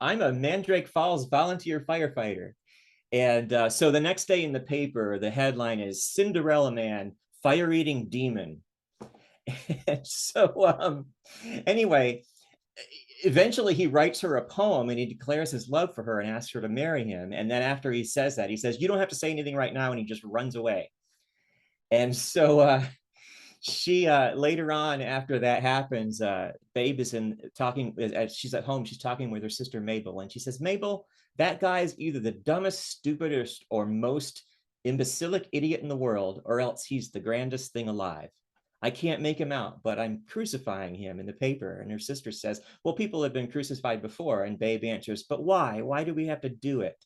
"I'm a Mandrake Falls volunteer firefighter." And so the next day in the paper, the headline is Cinderella Man, Fire-Eating Demon. And so anyway, eventually he writes her a poem and he declares his love for her and asks her to marry him. And then after he says that, he says, "You don't have to say anything right now," and he just runs away. And so she later on, after that happens, Babe is she's at home, she's talking with her sister Mabel, and she says, "Mabel, that guy is either the dumbest, stupidest, or most imbecilic idiot in the world, or else he's the grandest thing alive. I can't make him out, but I'm crucifying him in the paper." And her sister says, "Well, people have been crucified before." And Babe answers, "But why? Why do we have to do it?"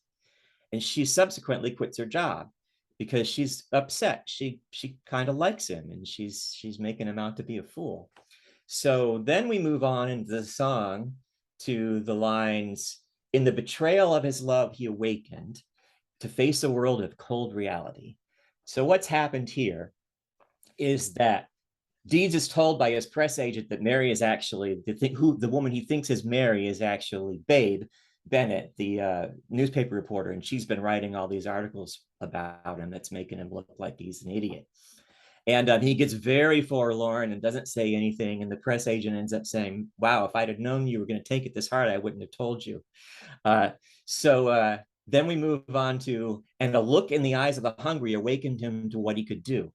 And she subsequently quits her job because she's upset. She kind of likes him, and she's making him out to be a fool. So then we move on into the song to the lines, "In the betrayal of his love, he awakened to face a world of cold reality." So what's happened here is that Deeds is told by his press agent that Mary is actually the woman he thinks is Mary is actually Babe Bennett, the newspaper reporter, and she's been writing all these articles about him that's making him look like he's an idiot. And he gets very forlorn and doesn't say anything. And the press agent ends up saying, "Wow, if I'd have known you were going to take it this hard, I wouldn't have told you." So then we move on to, "And a look in the eyes of the hungry awakened him to what he could do."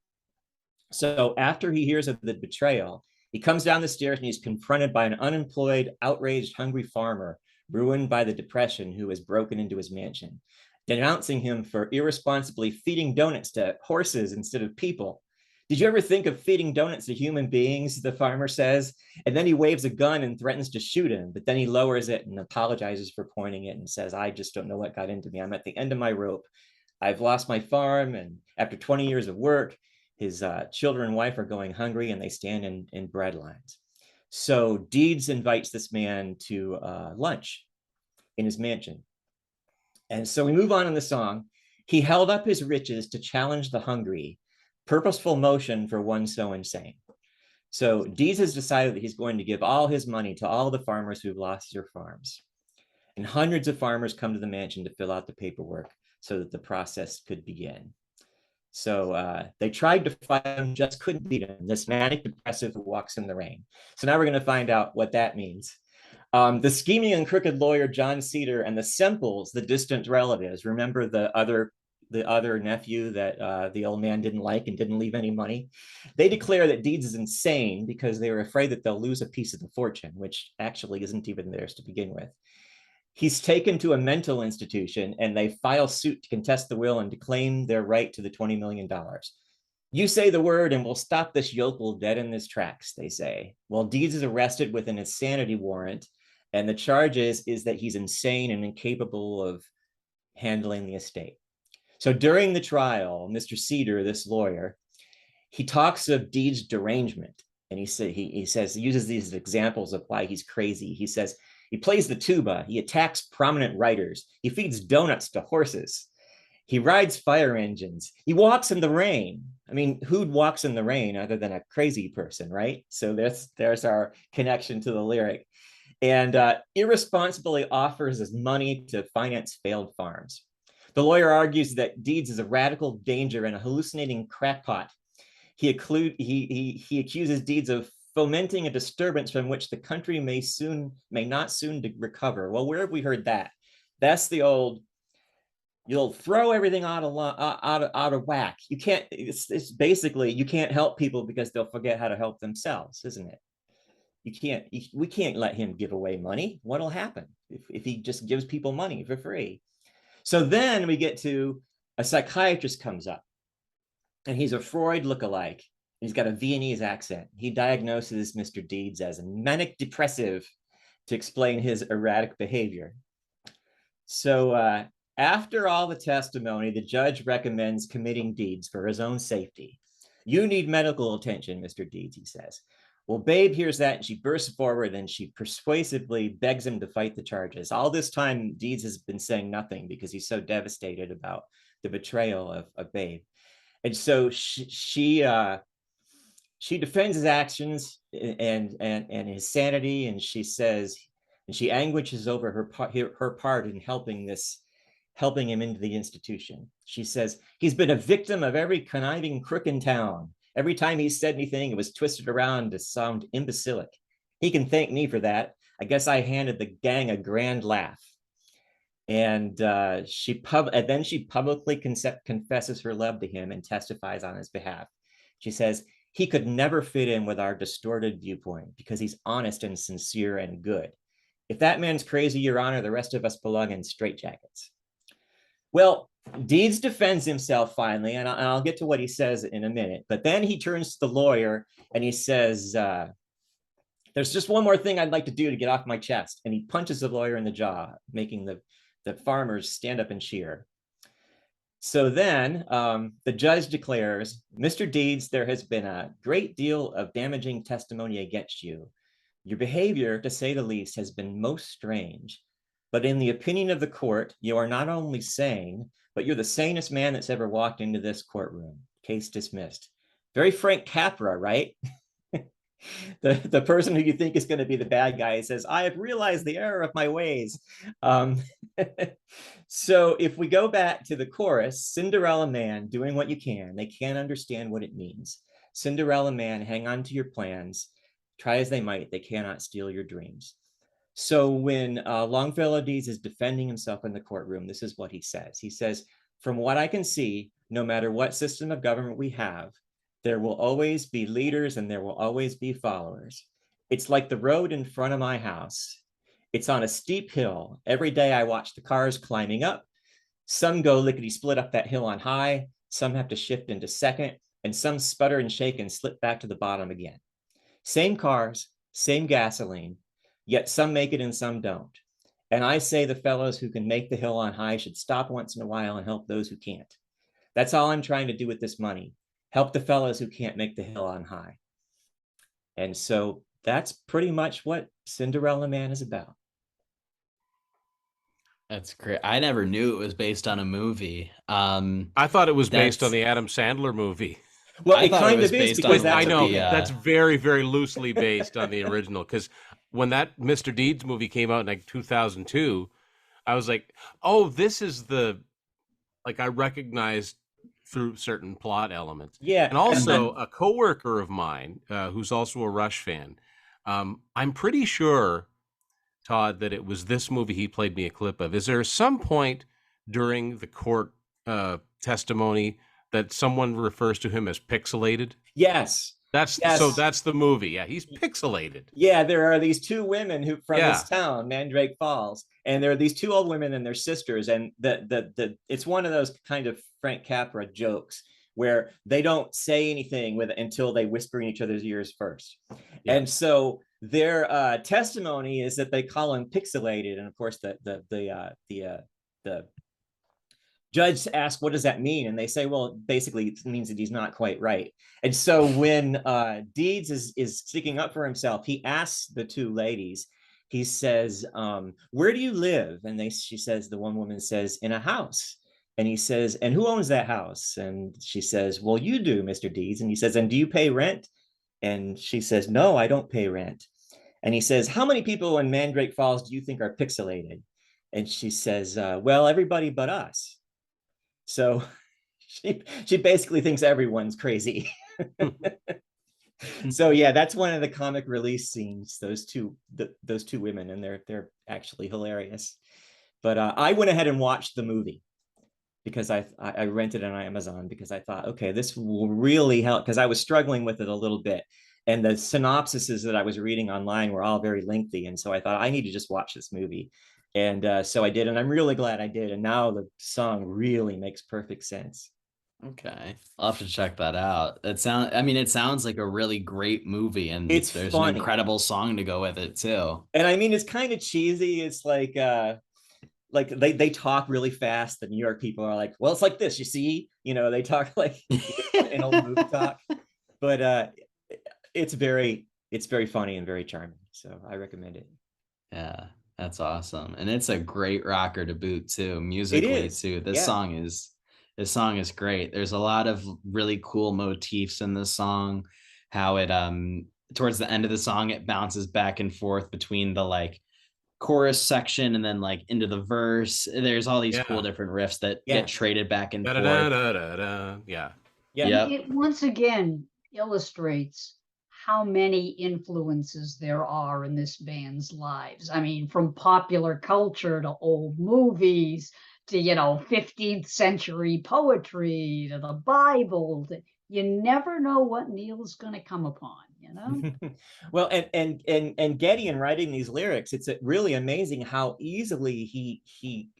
So after he hears of the betrayal, he comes down the stairs and he's confronted by an unemployed, outraged, hungry farmer ruined by the depression who has broken into his mansion, denouncing him for irresponsibly feeding donuts to horses instead of people. "Did you ever think of feeding donuts to human beings?" the farmer says. And then he waves a gun and threatens to shoot him, but then he lowers it and apologizes for pointing it and says, "I just don't know what got into me. I'm at the end of my rope. I've lost my farm, and after 20 years of work, his children and wife are going hungry, and they stand in bread lines." So Deeds invites this man to lunch in his mansion. And so we move on in the song. "He held up his riches to challenge the hungry, purposeful motion for one so insane." So Deeds has decided that he's going to give all his money to all the farmers who've lost their farms. And hundreds of farmers come to the mansion to fill out the paperwork so that the process could begin. So they tried to fight him, just couldn't beat him. This manic depressive who walks in the rain. So now we're going to find out what that means. The scheming and crooked lawyer John Cedar and the Semples, the distant relatives. Remember the other nephew that the old man didn't like and didn't leave any money? They declare that Deeds is insane because they were afraid that they'll lose a piece of the fortune, which actually isn't even theirs to begin with. He's taken to a mental institution, and they file suit to contest the will and to claim their right to the $20 million. "You say the word and we'll stop this yokel dead in his tracks," they say. Well, Deeds is arrested with an insanity warrant, and the charge is that he's insane and incapable of handling the estate. So during the trial, Mr. Cedar, this lawyer, he talks of Deeds' derangement, and he uses these examples of why he's crazy. He says, He plays the tuba. He attacks prominent writers. He feeds donuts to horses. He rides fire engines. He walks in the rain. I mean, who walks in the rain other than a crazy person, right? So there's our connection to the lyric. And irresponsibly offers his money to finance failed farms. The lawyer argues that Deeds is a radical danger and a hallucinating crackpot. He accuses Deeds of fomenting a disturbance from which the country may not soon recover. Well, where have we heard that? That's the old, you'll throw everything out of whack. You can't, it's basically, you can't help people because they'll forget how to help themselves, isn't it? We can't let him give away money. What'll happen if he just gives people money for free? So then we get to a psychiatrist comes up, and he's a Freud lookalike. He's got a Viennese accent. He diagnoses Mr. Deeds as a manic depressive to explain his erratic behavior. So after all the testimony, the judge recommends committing Deeds for his own safety. You need medical attention, Mr. Deeds, he says. Well, Babe hears that and she bursts forward and she persuasively begs him to fight the charges. All this time, Deeds has been saying nothing because he's so devastated about the betrayal of Babe. And so she defends his actions and his sanity, and she says, and she anguishes over her part in helping him into the institution. She says, he's been a victim of every conniving crook in town. Every time he said anything, it was twisted around to sound imbecilic. He can thank me for that. I guess I handed the gang a grand laugh. And then she publicly confesses her love to him and testifies on his behalf. She says, he could never fit in with our distorted viewpoint because he's honest and sincere and good. If that man's crazy, Your Honor, the rest of us belong in straitjackets. Well, Deeds defends himself finally, and I'll get to what he says in a minute. But then he turns to the lawyer and he says, there's just one more thing I'd like to do to get off my chest. And he punches the lawyer in the jaw, making the farmers stand up and cheer. So then the judge declares, Mr. Deeds, there has been a great deal of damaging testimony against you. Your behavior, to say the least, has been most strange. But in the opinion of the court, you are not only sane, but you're the sanest man that's ever walked into this courtroom. Case dismissed. Very Frank Capra, right? the person who you think is going to be the bad guy says, I have realized the error of my ways. So if we go back to the chorus, Cinderella Man, doing what you can, they can't understand what it means. Cinderella Man, hang on to your plans. Try as they might, they cannot steal your dreams. So when Longfellow Deeds is defending himself in the courtroom, this is what he says. He says, from what I can see, no matter what system of government we have, there will always be leaders and there will always be followers. It's like the road in front of my house. It's on a steep hill. Every day I watch the cars climbing up. Some go lickety split up that hill on high. Some have to shift into second, and some sputter and shake and slip back to the bottom again. Same cars, same gasoline, yet some make it and some don't. And I say the fellows who can make the hill on high should stop once in a while and help those who can't. That's all I'm trying to do with this money. Help the fellows who can't make the hill on high. And so that's pretty much what Cinderella Man is about. That's great. I never knew it was based on a movie. I thought it was based on the Adam Sandler movie. Well, it kind of is because I know that's very, very loosely based on the original. Because when that Mr. Deeds movie came out in like 2002, I was like, "Oh, this is I recognized through certain plot elements." Yeah, and also a coworker of mine who's also a Rush fan. I'm pretty sure, Todd, that it was this movie he played me a clip of. Is there some point during the court testimony that someone refers to him as pixelated? Yes. So that's the movie. Yeah, he's pixelated. Yeah, there are these two women who from this town, Mandrake Falls, and there are these two old women and their sisters, and it's one of those kind of Frank Capra jokes where they don't say anything until they whisper in each other's ears first. Yeah. And so their testimony is that they call him pixelated, and of course the judge asks, what does that mean? And they say, well, basically it means that he's not quite right. And so when Deeds is sticking up for himself, he asks the two ladies, he says, where do you live? And the one woman says, in a house. And he says, and who owns that house? And she says, well, you do, Mr. Dees. And he says, and do you pay rent? And she says, no, I don't pay rent. And he says, how many people in Mandrake Falls do you think are pixelated? And she says, well, everybody but us. So she basically thinks everyone's crazy. So yeah, that's one of the comic release scenes. Those two women, and they're actually hilarious. But I went ahead and watched the movie because I rented it on Amazon because I thought, okay, this will really help, because I was struggling with it a little bit, and the synopsises that I was reading online were all very lengthy, and so I thought I need to just watch this movie, and so I did, and I'm really glad I did. And now the song really makes perfect sense. Okay, I'll have to check that out. I mean, it sounds like a really great movie, and It's there's an funny, incredible song to go with it too. and I mean, it's kind of cheesy. It's like they talk really fast. The New York people are like, well, it's like this, you see, they talk like in old movie talk, but it's very funny and very charming. So I recommend it. Yeah, that's awesome. And it's a great rocker to boot too, It musically is, too. yeah, This song is great. There's a lot of really cool motifs in this song. How it towards the end of the song it bounces back and forth between the like chorus section and then like into the verse. There's all these cool Yeah. different riffs that get yeah, traded back and Da, da, da, forth. da, da, da. Yeah. yeah, And Yep. it once again illustrates how many influences there are in this band's lives. I mean, from popular culture to old movies to, 15th century poetry to the Bible. You never know what Neil's going to come upon. Well, and Getty, in writing these lyrics, it's really amazing how easily he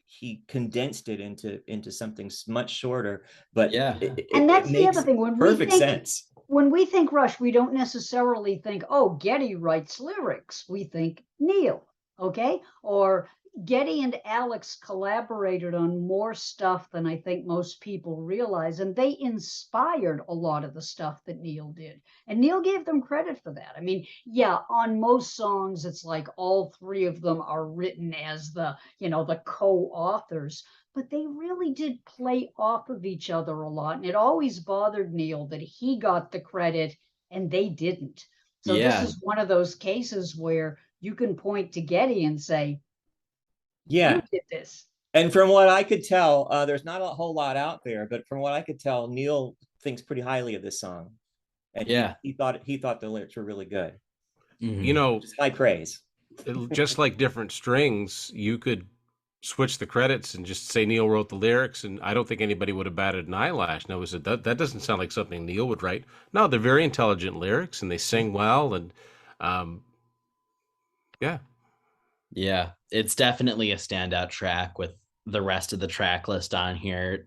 condensed it into something much shorter, but Yeah. And it that's the other makes thing. perfect sense. When we think Rush, we don't necessarily think, oh, Getty writes lyrics. We think Neil, okay? Or Getty and Alex collaborated on more stuff than I think most people realize, and they inspired a lot of the stuff that Neil did. And Neil gave them credit for that. I mean, yeah, on most songs, it's like all three of them are written as the co-authors, but they really did play off of each other a lot. And it always bothered Neil that he got the credit and they didn't. So this Yeah. is one of those cases where you can point to Getty and say, Yeah, you did this. and from what I could tell, there's not a whole lot out there, but from what I could tell, Neil thinks pretty highly of this song, and he Yeah. he thought the lyrics were really good. You Mhm. know, Just high praise. just like different strings, you could switch the credits and just say Neil wrote the lyrics, and I don't think anybody would have batted an eyelash. No, was it that doesn't sound like something Neil would write. No, they're very intelligent lyrics, and they sing well, and um, yeah, Yeah, it's definitely a standout track with the rest of the track list on here.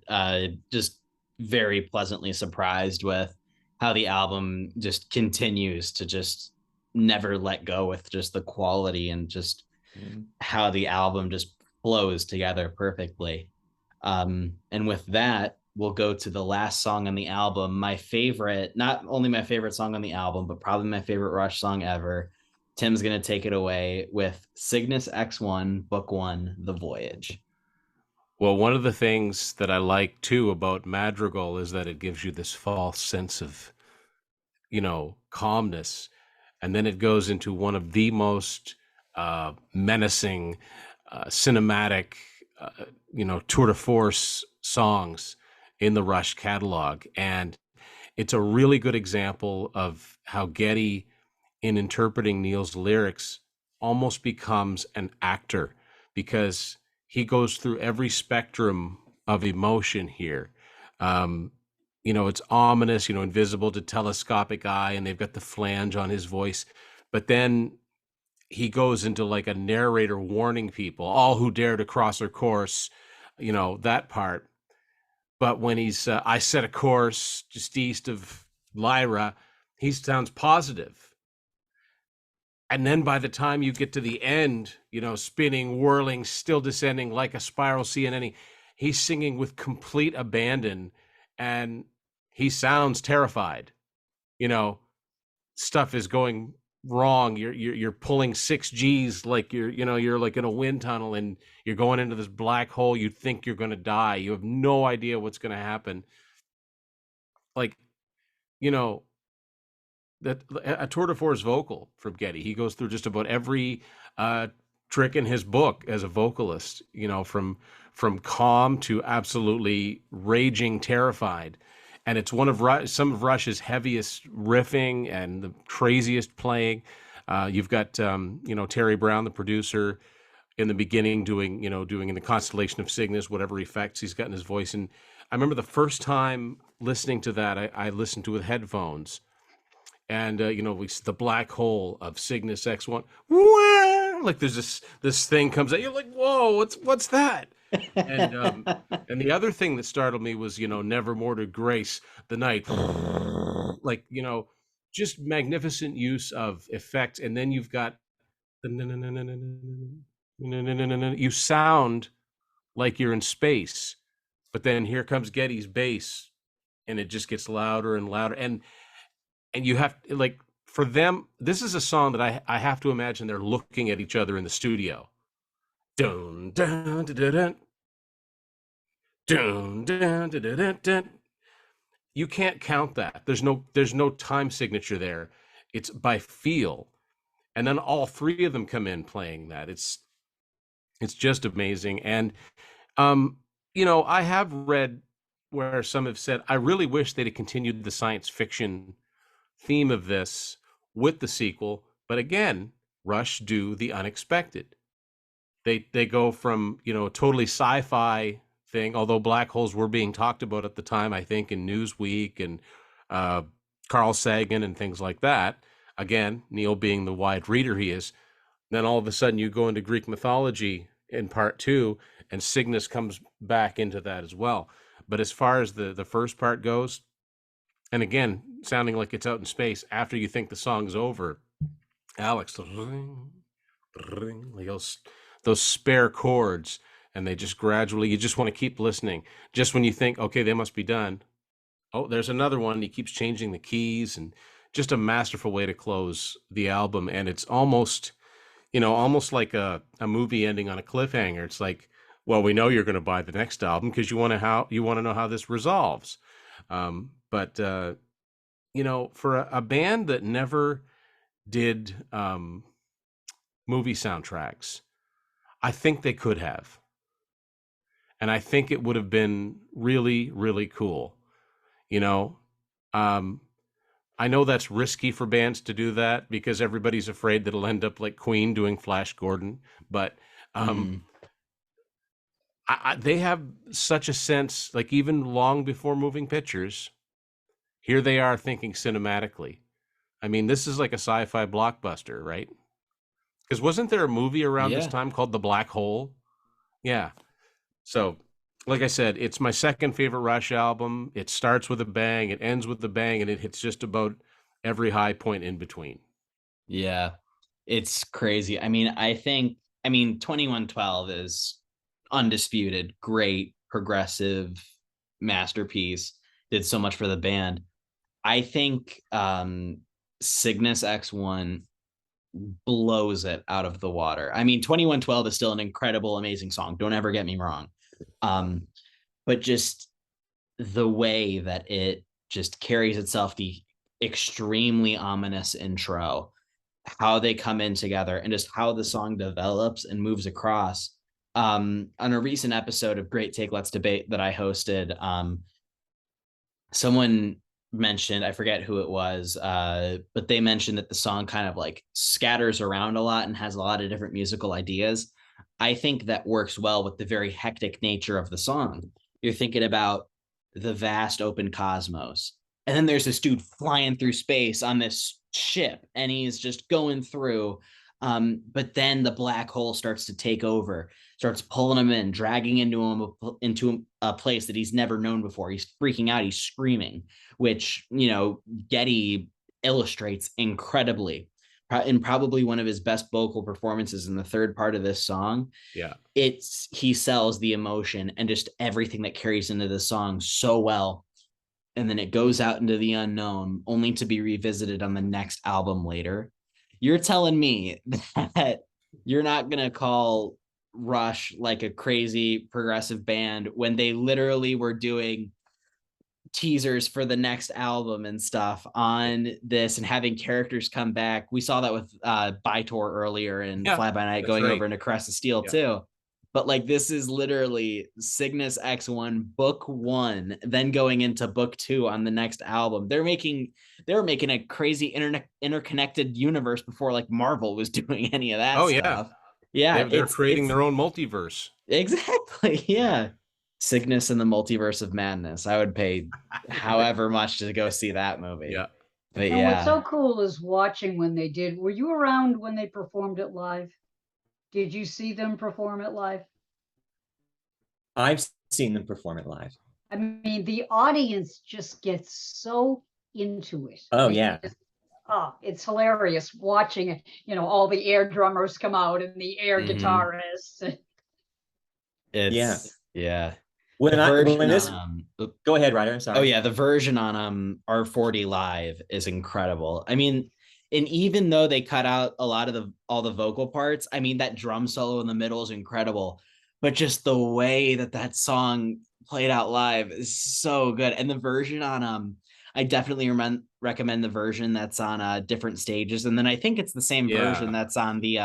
Just very pleasantly surprised with how the album just continues to just never let go with just the quality and just Mhm. how the album just flows together perfectly. And with that, we'll go to the last song on the album. My favorite, not only my favorite song on the album, but probably my favorite Rush song ever. Tim's going to take it away with Cygnus X1, Book One, The Voyage. well, one of the things that I like too about Madrigal is that it gives you this false sense of, calmness. And then it goes into one of the most menacing, cinematic, tour de force songs in the Rush catalog. And it's a really good example of how Getty, in interpreting Neil's lyrics, almost becomes an actor because he goes through every spectrum of emotion here. Um, it's ominous, invisible to telescopic eye, and they've got the flange on his voice. But then he goes into like a narrator warning people, all who dare to cross her course, that part. But when he's, I set a course just east of Lyra, he sounds positive. And then by the time you get to the end, spinning, whirling, still descending like a spiral sea in any, he's singing with complete abandon, and he sounds terrified. Stuff is going wrong. You're pulling 6 Gs like you're like in a wind tunnel and you're going into this black hole. You think you're going to die. You have no idea what's going to happen. Like, you know, that a tour de force vocal from Geddy. He goes through just about every trick in his book as a vocalist. From calm to absolutely raging, terrified. And it's one of some of Rush's heaviest riffing and the craziest playing. You've got Terry Brown, the producer, in the beginning doing in the constellation of Cygnus whatever effects he's got in his voice. And I remember the first time listening to that, I listened to it with headphones, and the black hole of Cygnus X1. Like there's this thing comes out. You're like, whoa, what's that? And the other thing that startled me was nevermore to grace the night. Like just magnificent use of effects. And then you've got you sound like you're in space, but then here comes Geddy's bass, and it just gets louder and louder. And you have, like, for them, this is a song that I have to imagine they're looking at each other in the studio. Dun, dun, dun, dun, dun. Dun, dun, dun, dun, dun, dun. You can't count that. There's no time signature there. It's by feel. And then all three of them come in playing that. It's just amazing. And I have read where some have said, I really wish they'd have continued the science fiction theme of this with the sequel. But again, Rush do the unexpected. They go from a totally sci-fi thing, although black holes were being talked about at the time, I think, in Newsweek and Carl Sagan and things like that. Again, Neil being the wide reader he is. Then all of a sudden you go into Greek mythology in part 2, and Cygnus comes back into that as well. But as far as the first part goes, and again, sounding like it's out in space after you think the song's over, Alex, like those spare chords, and they just gradually, you just want to keep listening. Just when you think, okay, they must be done. Oh, there's another one. He keeps changing the keys, and just a masterful way to close the album. And it's almost like a movie ending on a cliffhanger. It's like, well, we know you're going to buy the next album because you want to know how this resolves. But for a band that never did movie soundtracks, I think they could have. And I think it would have been really, really cool. I know that's risky for bands to do that because everybody's afraid that it'll end up like Queen doing Flash Gordon. But they have such a sense, like even long before Moving Pictures, here they are thinking cinematically. I mean, this is like a sci-fi blockbuster, right? Because wasn't there a movie around this time called The Black Hole? Yeah. So, like I said, it's my second favorite Rush album. It starts with a bang, it ends with a bang, and it hits just about every high point in between. Yeah, it's crazy. I mean, 2112 is undisputed, great, progressive masterpiece. Did so much for the band. I think Cygnus X1 blows it out of the water. I mean, 2112 is still an incredible, amazing song. Don't ever get me wrong. But just the way that it just carries itself, the extremely ominous intro, how they come in together, and just how the song develops and moves across. On a recent episode of Great Take Let's Debate that I hosted, someone mentioned, I forget who it was, but they mentioned that the song kind of like scatters around a lot and has a lot of different musical ideas. I think that works well with the very hectic nature of the song. You're thinking about the vast open cosmos, and then there's this dude flying through space on this ship, and he's just going through. But then the black hole starts to take over, starts pulling him in, dragging into a place that he's never known before. He's freaking out. He's screaming, which, Geddy illustrates incredibly in probably one of his best vocal performances in the third part of this song. Yeah. He sells the emotion and just everything that carries into the song so well. And then it goes out into the unknown only to be revisited on the next album later. you're telling me that you're not gonna call Rush like a crazy progressive band when they literally were doing teasers for the next album and stuff on this and having characters come back. We saw that with Bytor earlier and Yeah, Fly By Night that's going right. over into Crest of Steel Yeah. too. But like this is literally Cygnus X1 book 1, then going into book 2 on the next album. They were making a crazy interconnected universe before like Marvel was doing any of that Oh yeah, stuff. Yeah, they're creating it's their own multiverse. exactly. Yeah. Cygnus and the Multiverse of Madness. I would pay however much to go see that movie. Yeah. But And what's so yeah. cool is watching when they did. Were you around when they performed it live? Did you see them perform it live? I've seen them perform it live. I mean, the audience just gets so into it. Oh They yeah. just- oh, it's hilarious watching it. You know, all the air drummers come out and the air Mhm. guitarists. It's yeah. When The I version when this on, go ahead, Ryder. I'm sorry. oh yeah, the version on R40 Live is incredible. I mean, and even though they cut out a lot of all the vocal parts, I mean that drum solo in the middle is incredible. But just the way that song played out live is so good. And the version on I definitely recommend the version that's on different stages. And then I think it's the same version Yeah. that's on the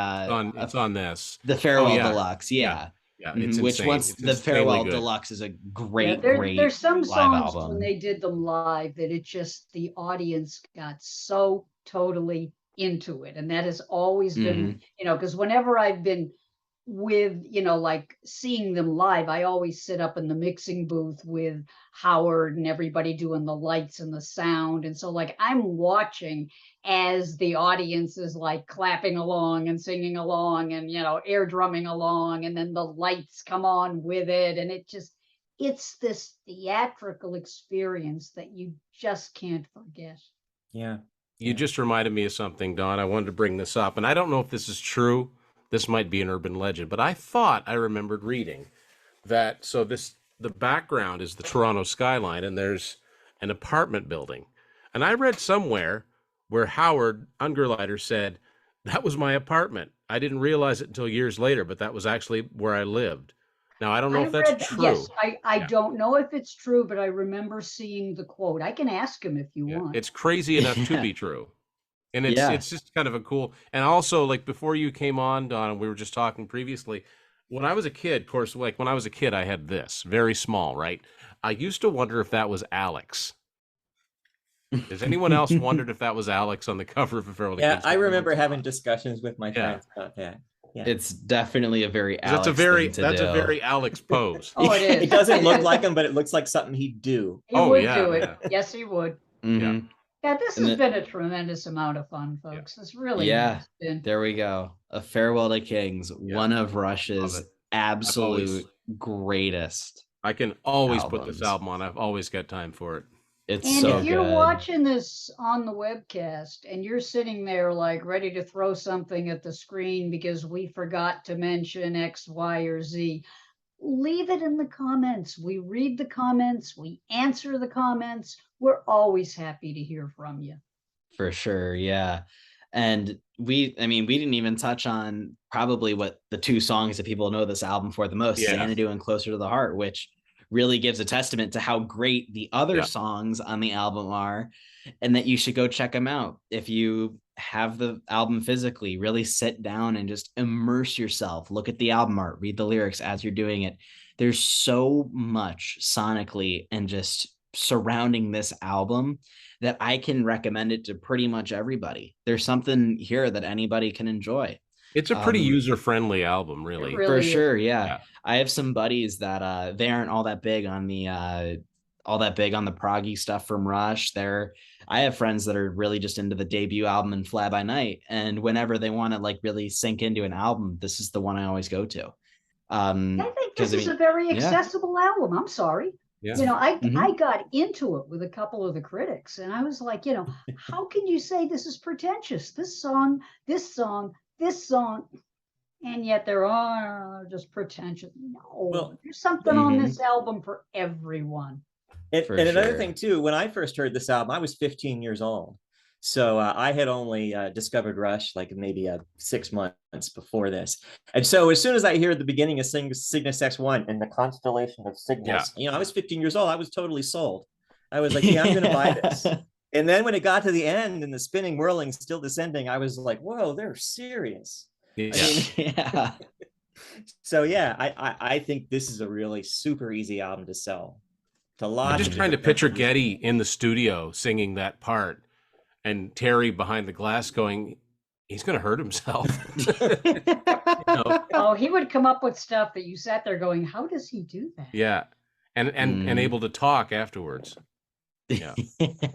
It's on this. the Farewell yeah. Deluxe. Yeah. Yeah, it's Which insane. once It's the insanely Farewell good. Deluxe is a Yeah, great there's some live songs when album. they did them live that it just the audience got so totally into it, and that has always been, you know, because whenever I've been with, you know, like seeing them live, I always sit up in the mixing booth with Howard and everybody doing the lights and the sound. And so like I'm watching as the audience is like clapping along and singing along and, you know, air drumming along, and then the lights come on with it. And it's this theatrical experience that you just can't forget. Yeah. You just reminded me of something, Don. I wanted to bring this up, and I don't know if this is true. This might be an urban legend, but I thought I remembered reading that. So the background is the Toronto skyline, and there's an apartment building. And I read somewhere where Howard Ungerleider said, "That was my apartment. I didn't realize it until years later, but that was actually where I lived." Now I don't know if that's true. Yes, I Yeah. don't know if it's true, but I remember seeing the quote. I can ask him if you Yeah. want. It's crazy enough to be true. And it's just kind of a cool, and also like before you came on, Don, we were just talking previously. When I was a kid, of course, like when I was a kid, I had this very small, right? I used to wonder if that was Alex. Has anyone else wondered if that was Alex on the cover of A Farewell to Yeah, Kings? I remember having discussions with my friends about that. Yeah. It's definitely a very Alex That's a very thing to that's do. a very Alex pose. Oh, it is. It doesn't look like him, but it looks like something he'd do. He Oh, would yeah, do it. yeah. Yes, he would. Mhm. Yeah, this And has then- been a tremendous amount of fun, folks. This really Yeah. has been. There we go. A Farewell to Kings, one of Rush's it. absolute greatest. I can always put this Albums. album on. I've always got time for it. It's And so if you're good. watching this on the webcast and you're sitting there like ready to throw something at the screen because we forgot to mention X, Y, or Z, leave it in the comments. We read the comments, we answer the comments. We're always happy to hear from you. For sure, yeah. And we didn't even touch on probably what the two songs that people know this album for the most, Yeah. Xanadu and Closer to the Heart, which really gives a testament to how great the other songs on the album are, and that you should go check them out. If you have the album physically, really sit down and just immerse yourself, look at the album art, read the lyrics as you're doing it. There's so much sonically and just surrounding this album that I can recommend it to pretty much everybody. There's something here that anybody can enjoy. It's a pretty user-friendly album, really. really For is. sure, yeah. I have some buddies that they aren't all that big on the proggy stuff from Rush. I have friends that are really just into the debut album and Fly By Night, and whenever they want to like really sink into an album, this is the one I always go to. I think this is a very accessible album. I'm sorry. Yeah. You know, I got into it with a couple of the critics, and I was like, you know, how can you say this is pretentious? This song, and yet they're all just pretentious. No, Well, there's something on this album for everyone. And For another sure. thing too, when I first heard this album, I was 15 years old. So I had only discovered Rush like maybe 6 months before this. And so as soon as I hear the beginning of Cygnus X1 and the constellation of Cygnus, I was 15 years old. I was totally sold. I was like, yeah, I'm going to buy this. And then when it got to the end and the spinning, whirling, still descending, I was like, whoa, they're serious. Yeah. I mean, Yeah. so yeah, I think this is a really super easy album to sell. To lots I'm just of trying to different picture countries. Getty in the studio singing that part, and Terry behind the glass going, "He's going to hurt himself." Oh, he would come up with stuff that you sat there going, how does he do that? Yeah, and able to talk afterwards. Yeah.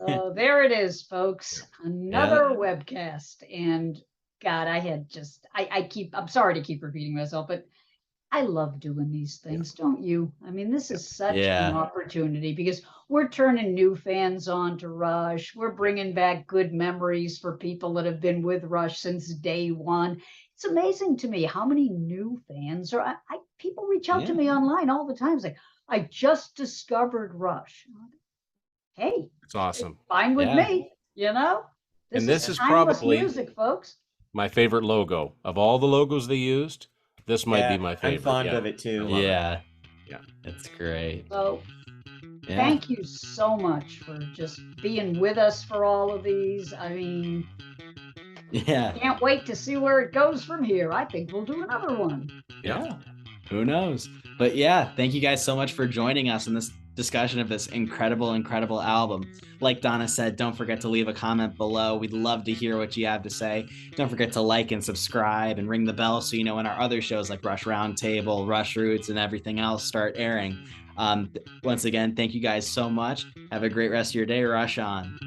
Oh, there it is, folks. Another webcast. And God, I'm sorry to keep repeating myself, but I love doing these things, don't you? I mean, this is such an opportunity because we're turning new fans on to Rush. We're bringing back good memories for people that have been with Rush since day one. It's amazing to me how many new fans are. People reach out to me online all the time. It's like, I just discovered Rush. Hey, It's awesome. fine with me, And this is timeless probably music, folks. my favorite logo. Of all the logos they used, this might be my favorite. I'm fond of it too. Yeah. Yeah. It's great. So thank you so much for just being with us for all of these. I mean, can't wait to see where it goes from here. I think we'll do another one. Yeah. Who knows? But yeah, thank you guys so much for joining us in this discussion of this incredible, incredible album. Like Donna said, don't forget to leave a comment below. We'd love to hear what you have to say. Don't forget to like and subscribe and ring the bell so you know when our other shows like Rush Roundtable, Rush Roots, and everything else start airing. Once again, thank you guys so much. Have a great rest of your day. Rush on.